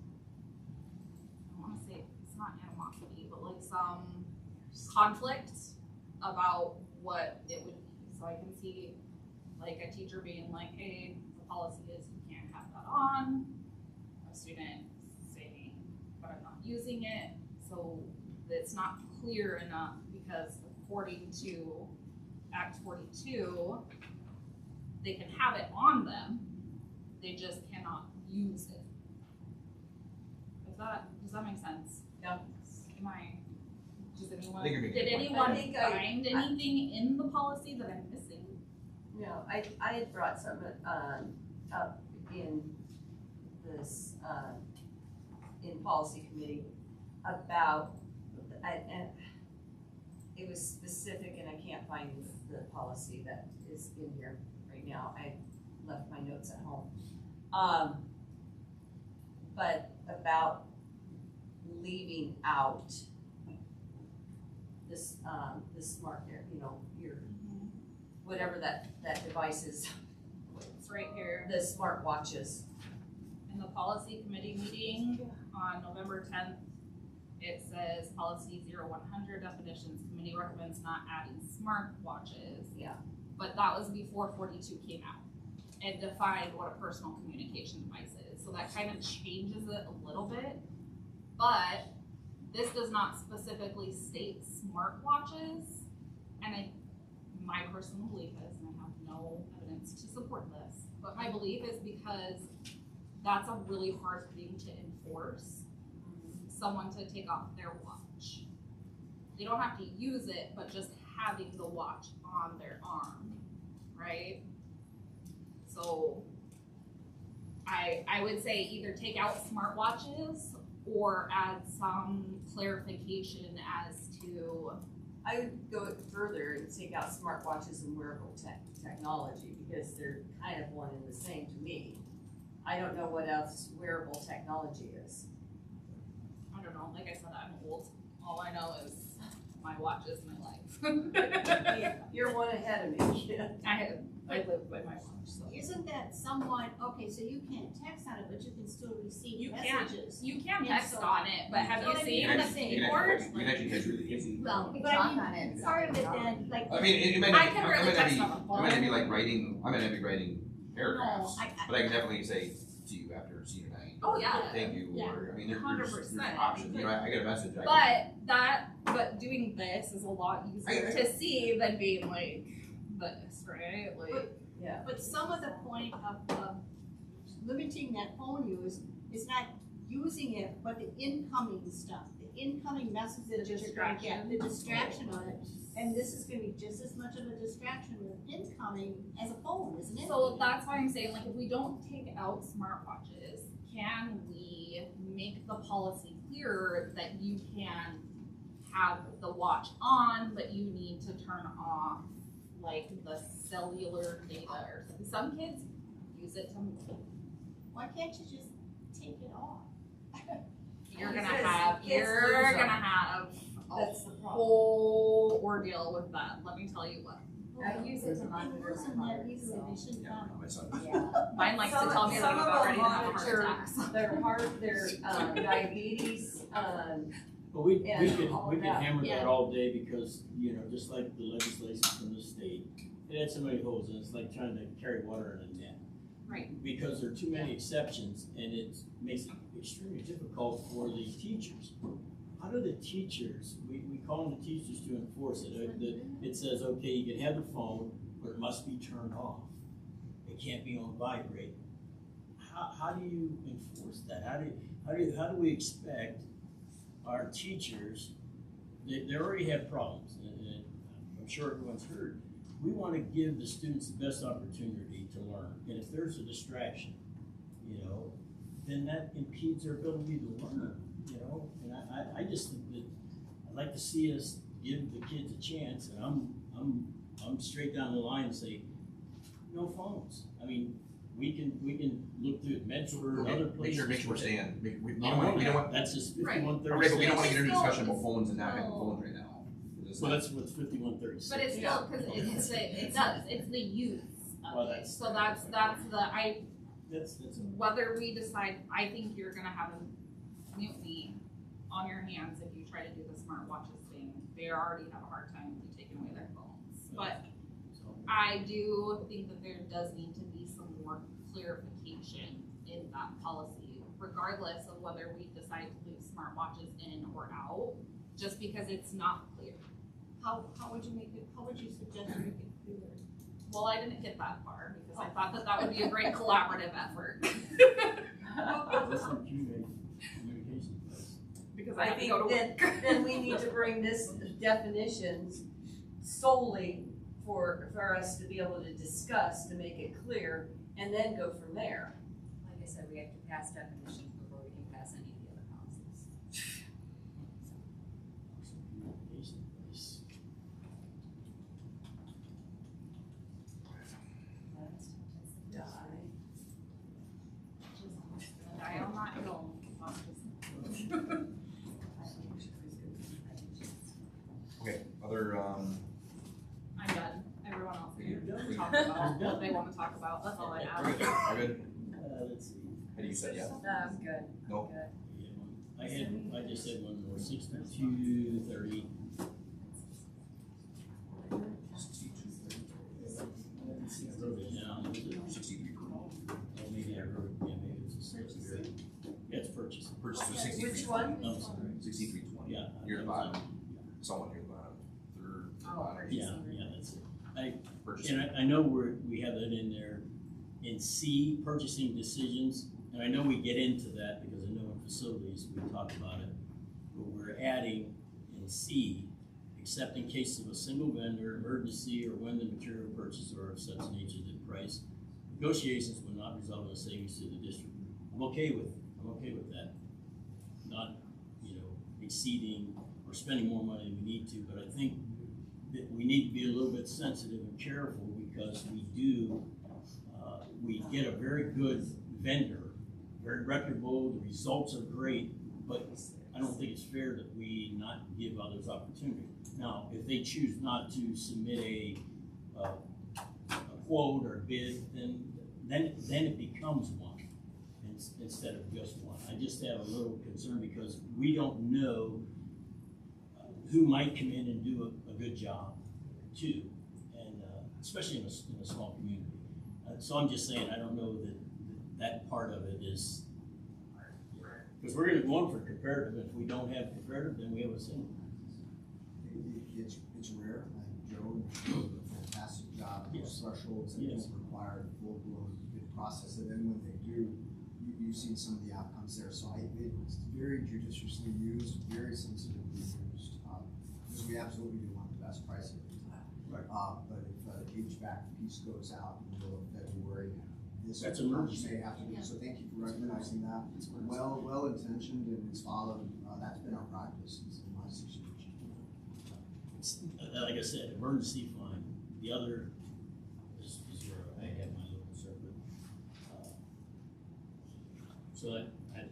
N: I wanna say it's not animosity, but like some conflict about what it would be. So I can see like a teacher being like, hey, the policy is you can't have that on. A student saying, but I'm not using it. So it's not clear enough because according to Act 42, they can have it on them, they just cannot use it. Does that make sense?
G: Yeah.
N: Does anyone,
A: I think you're making
N: did
A: a point.
N: anyone
G: I think I-
N: find anything in the policy that I'm missing?
G: No, I had brought some, up in this, in policy committee about, and it was specific, and I can't find the policy that is in here right now. I left my notes at home. But about leaving out this, this smart, your, whatever that device is,
N: It's right here.
G: the smart watches.
N: In the policy committee meeting on November 10th, it says policy 0100 definitions, committee recommends not adding smart watches.
G: Yeah.
N: But that was before 42 came out and defined what a personal communication device is. So that kind of changes it a little bit. But this does not specifically state smart watches. And my personal belief is, and I have no evidence to support this, but my belief is because that's a really hard thing to enforce, someone to take off their watch. They don't have to use it, but just having the watch on their arm, right? So I would say either take out smartwatches or add some clarification as to.
G: I would go further and take out smartwatches and wearable technology, because they're kind of one and the same to me. I don't know what else wearable technology is.
N: I don't know, like I said, I'm old. All I know is my watch is my life.
G: You're one ahead of me.
N: I live by my watch, so.
J: Isn't that somewhat, okay, so you can't text on it, but you can still receive
N: You
J: messages.
N: You can
J: Yeah,
N: text
J: so-
N: on it, but have you seen
A: You
N: the
A: can
N: keyboard?
A: actually text really easy.
J: Well,
K: We
J: but
K: talk
J: I
K: on it.
J: mean, part of it then, like.
A: I mean, it might
N: I
A: not,
N: can
A: it
N: really
A: might not
N: text
A: be,
N: on the
A: it might not
N: phone.
A: be like writing, I might not be writing paragraphs,
J: No,
A: but I can definitely say to you after senior night.
N: Oh, yeah.
A: Thank you,
J: Yeah.
A: or, I mean, there's
N: 100%.
A: options, you know, I get a message, I can.
N: But doing this is a lot easier
A: I-
N: to see than being like this, right? Like,
J: But some of the point of limiting that phone use is not using it, but the incoming stuff, the incoming messages that you're gonna get, the distraction of it. And this is gonna be just as much of a distraction with incoming as a phone, isn't it?
N: so that's why I'm saying, like, if we don't take out smartwatches, can we make the policy clearer that you can have the watch on, but you need to turn off like the cellular data or something? Some kids use it to.
J: Why can't you just take it off?
N: You're gonna
G: Because
N: have
G: kids lose them.
N: a
G: That's the problem.
N: whole ordeal with that. Let me tell you what.
J: I use it to monitor my heart, so. They shouldn't
A: Yeah,
J: have.
A: my son.
N: Mine likes to tell me that I'm about ready to have a heart attack.
G: Their heart, their diabetes,
H: But we
G: And
H: could,
G: all
H: we
G: of
H: could
G: that,
H: hammer
J: yeah.
H: that all day because, you know, just like the legislation from the state, it had so many holes and it's like trying to carry water in a net.
N: Right.
H: Because there are too many exceptions and it makes it extremely difficult for the teachers. How do the teachers, we call on the teachers to enforce it. It says, okay, you can have the phone, but it must be turned off. It can't be on vibrate. How do you enforce that? How do we expect our teachers, they already have problems, and I'm sure everyone's heard. We want to give the students the best opportunity to learn, and if there's a distraction, you know, then that impedes their ability to learn, you know. And I just think that I'd like to see us give the kids a chance, and I'm straight down the line and say, no phones. I mean, we can look through Medford and other places.
A: Make sure we're staying, we
H: No,
A: don't want,
H: that's just
N: Right.
H: 5136.
A: we don't wanna get into a discussion about phones and not having phones right now.
H: Well, that's what's 5136.
N: But it's still, cause it's the use
H: Well,
N: of it.
H: that's-
N: So that's the,
H: That's
N: whether we decide, I think you're gonna have a mutiny on your hands if you try to do the smartwatches thing. They already have a hard time with you taking away their phones. But I do think that there does need to be some more clarification in that policy, regardless of whether we decide to leave smartwatches in or out, just because it's not clear.
J: How would you make it, how would you suggest you make it clearer?
N: Well, I didn't get that far because I thought that that would be a great collaborative effort.
H: That's some communication.
N: Because I
G: I
N: have to
G: think
N: go to
G: then,
N: work.
G: then we need to bring this definitions solely for us to be able to discuss, to make it clear, and then go from there.
I: Like I said, we have to pass definitions before we can pass any of the other policies.
N: I am not ill.
A: Okay, other,
N: I'm done. Everyone else
A: Are you
N: can
A: done?
N: talk about what they want to talk about. That's all I have.
A: we're good, we're good.
H: Let's see.
A: Had you said yes?
G: Good.
A: No?
H: I just had one more, 6230. I wrote it down. Is it
A: 63 per month.
H: Oh, maybe I wrote, yeah, maybe it's a six here. Yeah, it's purchase.
A: Purchase was
G: Okay,
A: 63.
G: which one?
H: I'm sorry.
A: 6320.
H: Yeah.
A: Near the bottom. Someone near the bottom. Third.
G: Oh,
H: Yeah, yeah, that's it.
A: Purchase.
H: And I know we have that in there in C, purchasing decisions, and I know we get into that because I know in facilities, we talk about it. But we're adding in C, except in case of a single vendor, emergency, or when the material purchase are of such nature that price, negotiations will not result in savings to the district. I'm okay with that. Not, exceeding or spending more money than we need to, but I think that we need to be a little bit sensitive and careful because we get a very good vendor, very reputable, the results are great, but I don't think it's fair that we not give others opportunity. Now, if they choose not to submit a quote or a bid, then it becomes one instead of just one. I just have a little concern because we don't know who might come in and do a good job too, and especially in a small community. So I'm just saying, I don't know that part of it is, because we're gonna go on for comparative. If we don't have comparative, then we have a single.
C: It's rare, and Joe and Michelle do a fantastic job. Those thresholds that don't require full-blown bid process, and then when they do, you've seen some of the outcomes there. So it's very judiciously used, very sensitively used, because we absolutely do want the best price every time.
H: Right.
C: But if the HVAC piece goes out in the middle of February,
H: That's emergency.
C: may have to be. So thank you for recognizing that. It's well intentioned and it's followed. That's been our practice since the last 6 years.
H: Like I said, emergency fund. The other is where I have my little circuit. So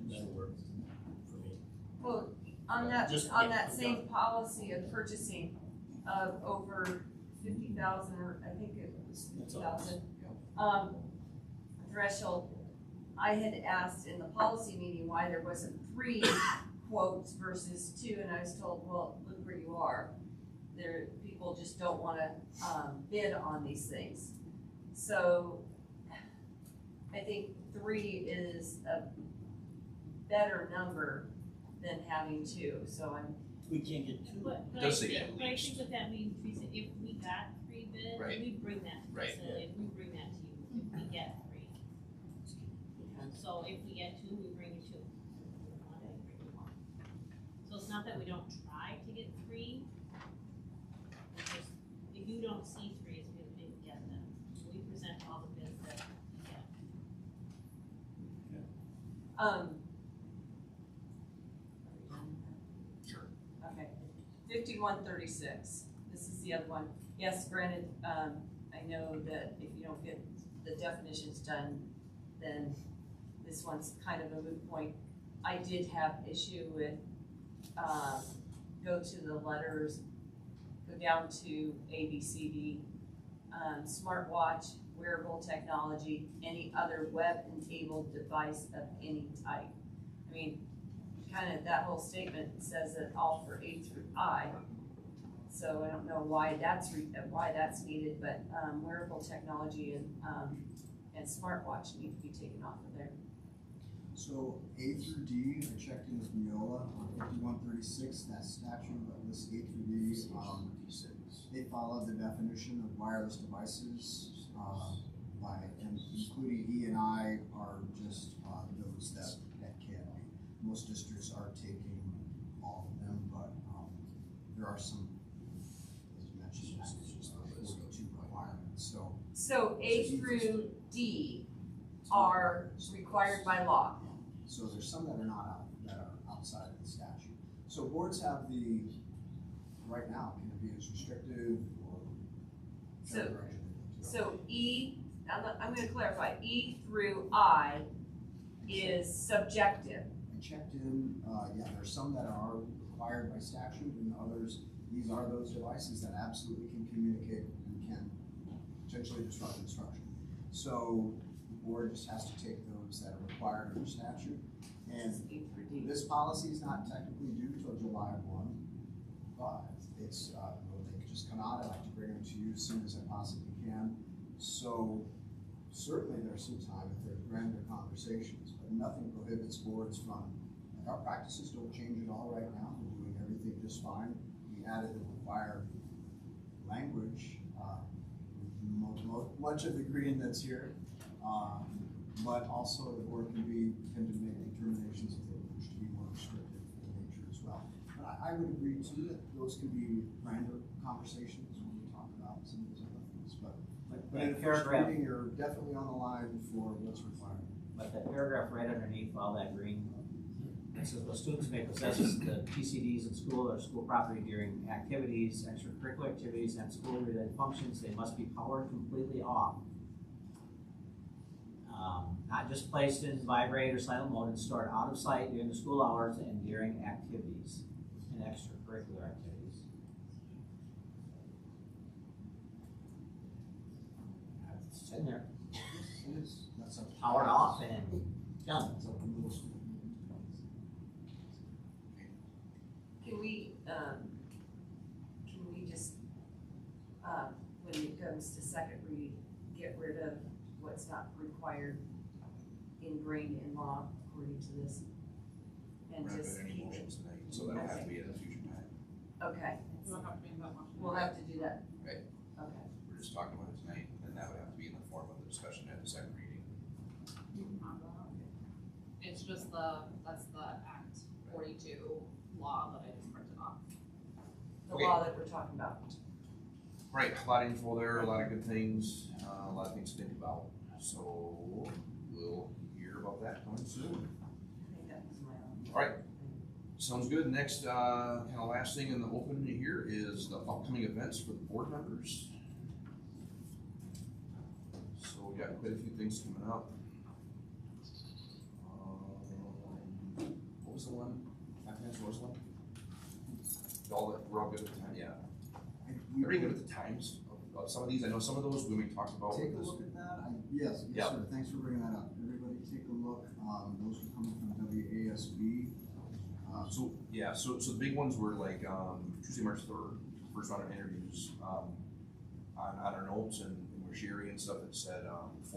H: that'll work for me.
G: Well, on that same policy of purchasing of over 50,000, or I think it was 50,000, threshold, I had asked in the policy meeting why there wasn't 3 quotes versus 2, and I was told, well, look where you are. People just don't wanna, bid on these things. So, I think 3 is a better number than having 2, so
H: we can't get 2.
D: But I
A: Does say
D: think,
A: at
D: but I
A: least.
D: think what that means, Teresa, if we got 3 bids,
A: Right.
D: we bring that to the
A: Right.
D: facility, we bring that to you, if we get 3. So if we get 2, we bring you 2. If we want it, we bring you 1. So it's not that we don't try to get 3, it's just, if you don't see 3, it's because we didn't get them. So we present all the bids that we get.
A: Sure.
G: Okay, 5136, this is the other one. Yes, granted, I know that if you don't get the definitions done, then this one's kind of a moot point. I did have issue with, go to the letters, go down to A, B, C, D, smartwatch, wearable technology, any other web-enabled device of any type. I mean, kind of that whole statement says it all for A through I. So I don't know why that's needed, but wearable technology and smartwatch need to be taken off of there.
C: So A through D, I checked in with Neola on 5136, that statute that lists A through D. They followed the definition of wireless devices, and including E and I are just those that can be. Most districts are taking all of them, but there are some, as you mentioned, it's just 42
G: So A through D are required by law.
C: So there's some that are not that are outside of the statute. So boards have the, right now, can it be as restrictive or?
G: So- So E, I'm gonna clarify, E through I is subjective.
C: I checked in, yeah, there's some that are required by statute and others, these are those devices that absolutely can communicate and can potentially disrupt instruction. So the board just has to take those that are required under statute. And
G: E through D.
C: this policy is not technically due till July 1, but it's, they could just come out, I'd like to bring them to you as soon as I possibly can. So certainly there's some time if there's grander conversations, but nothing prohibits boards from, our practices don't change at all right now, we're doing everything just fine. We added the required language, much of the green that's here, but also the board can make determinations if they wish to be more restrictive in nature as well. But I would agree too that those can be grander conversations when we talk about some of these other things, but in the first reading, you're definitely on the line for what's required.
O: But the paragraph right underneath all that green, it says, "The students may possess the PCDs in school or school property during activities, extracurricular activities, and school-related functions. They must be powered completely off. Not just placed in vibrate or silent mode and stored out of sight during the school hours and during activities and extracurricular activities." It's in there.
C: It is. That's up to
O: Powered off and done.
C: That's up to middle school.
G: Can we just, when it comes to second read, get rid of what's not required ingrained in law according to this? And
A: We're not
G: just
A: doing any
G: keep it,
A: motions tonight, so that'll have to be at a future time.
G: okay,
N: You don't have to make that motion.
G: we'll have to do that.
A: Right.
G: Okay,
A: We're just talking about it tonight, and that would have to be in the form of the discussion at the second reading.
N: You can have that. It's just that's the Act 42 law that I just printed off.
G: the
A: Okay.
G: law that we're talking about.
A: Right, a lot of info there, a lot of good things, a lot of things to think about. So we'll hear about that coming soon.
G: I think that was my own.
A: All right. Sounds good. Next, kind of last thing in the open here is the upcoming events for the board members. So we got quite a few things coming up. What was the one? What was the one? We're all good with the time, yeah. Very good with the times of some of these. I know some of those when we talked about.
C: Take a
A: this.
C: look at that. Yes,
A: Yeah.
C: sir. Thanks for bringing that up. Everybody take a look. Those are coming from WASB.
A: So the big ones were like Tuesday, March 3rd, first round of interviews on our notes and we're sharing and stuff. It said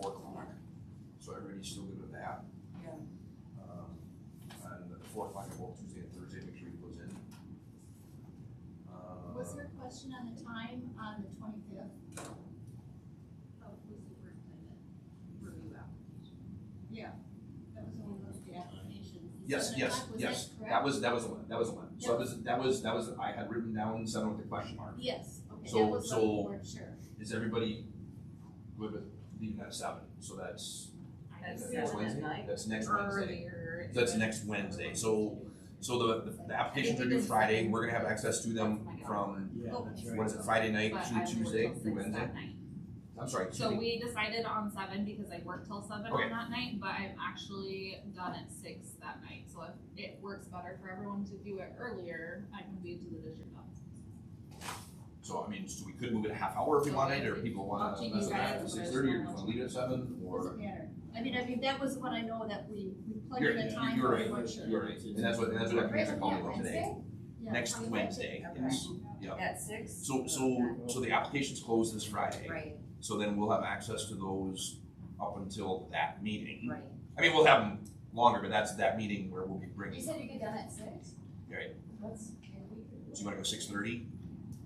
A: 4 o'clock. So everybody's still good with that.
G: Yeah.
A: And the 4 o'clock on both Tuesday and Thursday, make sure he goes in.
J: Was there a question on the time on the 25th?
D: Oh, who's the superintendent review application?
J: Yeah, that was one of those applications. The
A: Yes,
J: 7
A: yes,
J: o'clock, was
A: yes.
J: correct?
A: That was the one. So that was I had written down 7 with the question mark.
J: Yes, okay,
A: So-
J: that was what we
A: so-
J: weren't sure.
A: Is everybody good with leaving at 7? So that's
G: That's
A: next
G: 7 at
A: Wednesday.
G: night.
A: That's next Wednesday.
N: Earlier.
A: That's next Wednesday. So the applications are due Friday. We're gonna have access to them from,
O: Yeah, that's right.
A: what is it, Friday night
N: But I
A: to
N: work
A: Tuesday
N: till
A: through
N: 6
A: Wednesday?
N: that night.
A: I'm sorry,
N: So
A: Tuesday.
N: we decided on 7 because I work till 7
A: Okay.
N: on that night, but I'm actually done at 6 that night. So if it works better for everyone to do it earlier, I can leave to the district office.
A: So I mean, so we could move it a half hour if we
N: So
A: wanted, or
N: it's
A: people wanna
N: up to you
A: mess with that at
N: guys,
A: 6:30, or you
N: but
A: wanna leave it at 7, or?
J: Doesn't matter. I mean, that was what I know that we plugged
A: You're,
J: in the time.
A: you're
J: but we
A: right,
J: weren't sure.
A: you're right. And that's what I can call about today.
J: Yeah,
A: Next
J: 25th.
A: Wednesday,
G: Okay.
A: yes. Yeah.
G: At 6?
A: So the applications close this Friday.
B: Right,
A: So then we'll have access to those up until that meeting.
B: right.
A: I mean, we'll have them longer, but that's that meeting where we'll be bringing.
I: You said you get done at 6?
A: Right.
I: That's,
A: So you wanna go 6:30?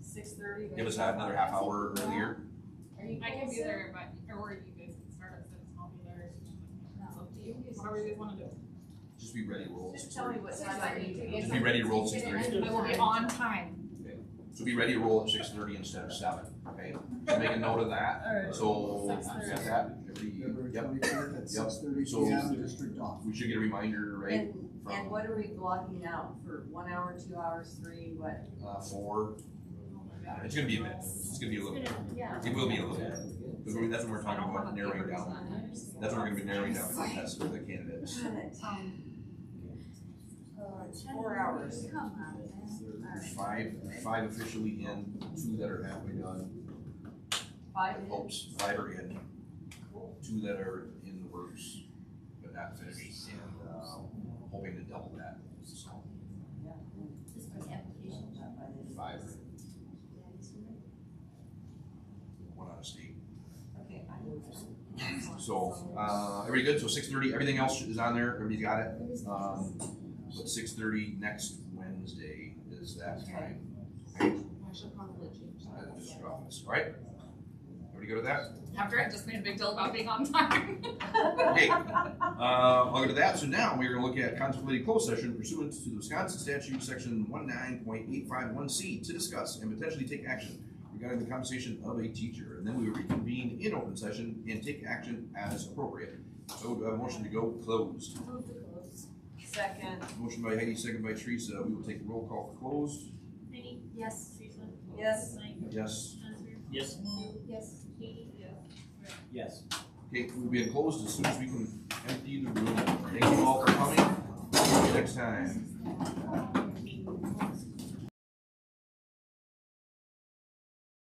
G: 6:30?
A: Give us another half hour earlier.
I: are you
N: I can be
I: closer?
N: there, but, or you guys can start at 6 and I'll be there. It's up to you, whatever you guys wanna do.
A: Just be ready to roll at
G: Just tell me
A: 6:30.
G: what time I need to get.
A: Just be ready to roll at 6:30.
N: I will be on time.
A: So be ready to roll at 6:30 instead of 7, okay? So make a note of that.
B: Alright.
A: So,
B: 6:30.
A: set that,
C: February
A: yep,
C: 25th at
A: Yep.
C: 6:30
A: So-
C: p.m. District off.
A: we should get a reminder, right?
G: And what are we blocking out for 1 hour, 2 hours, 3, what?
A: 4. It's gonna be a bit, it's gonna be a little bit.
G: Yeah.
A: It will be a little bit. Because that's when we're talking about narrowing down. That's when we're gonna be narrowing down the contest of the candidates.
G: It's 4 hours.
J: Come on, man.
A: There's five officially in, 2 that are halfway done.
G: 5
A: Oops, 5 are in, 2 that are in the works, but not finished, and, hoping to double that, so,
J: This was application.
A: 5 are in. 1 out of state.
G: Okay.
A: So, everybody good? So 6:30, everything else is on there, everybody's got it? But 6:30 next Wednesday is that time. Okay,
N: I should probably change
A: at
N: that.
A: the district office, alright? Everybody good with that?
N: After I just made a big deal about being on time.
A: Okay, I'll go to that. So now we're gonna look at contemplated closed session pursuant to the Wisconsin statute, section 19.851C, to discuss and potentially take action regarding the compensation of a teacher. And then we will reconvene in open session and take action as appropriate. So do I have a motion to go closed?
J: Move to close.
G: Second.
A: Motion by Heidi, second by Teresa. We will take a roll call for closed.
J: Penny? Yes. Teresa?
G: Yes.
J: Mike?
A: Yes.
J: Jennifer?
H: Yes.
J: Yes. Katie?
O: Yes.
A: Okay, we'll be closed as soon as we can empty the room. Thank you all for coming. See you next time.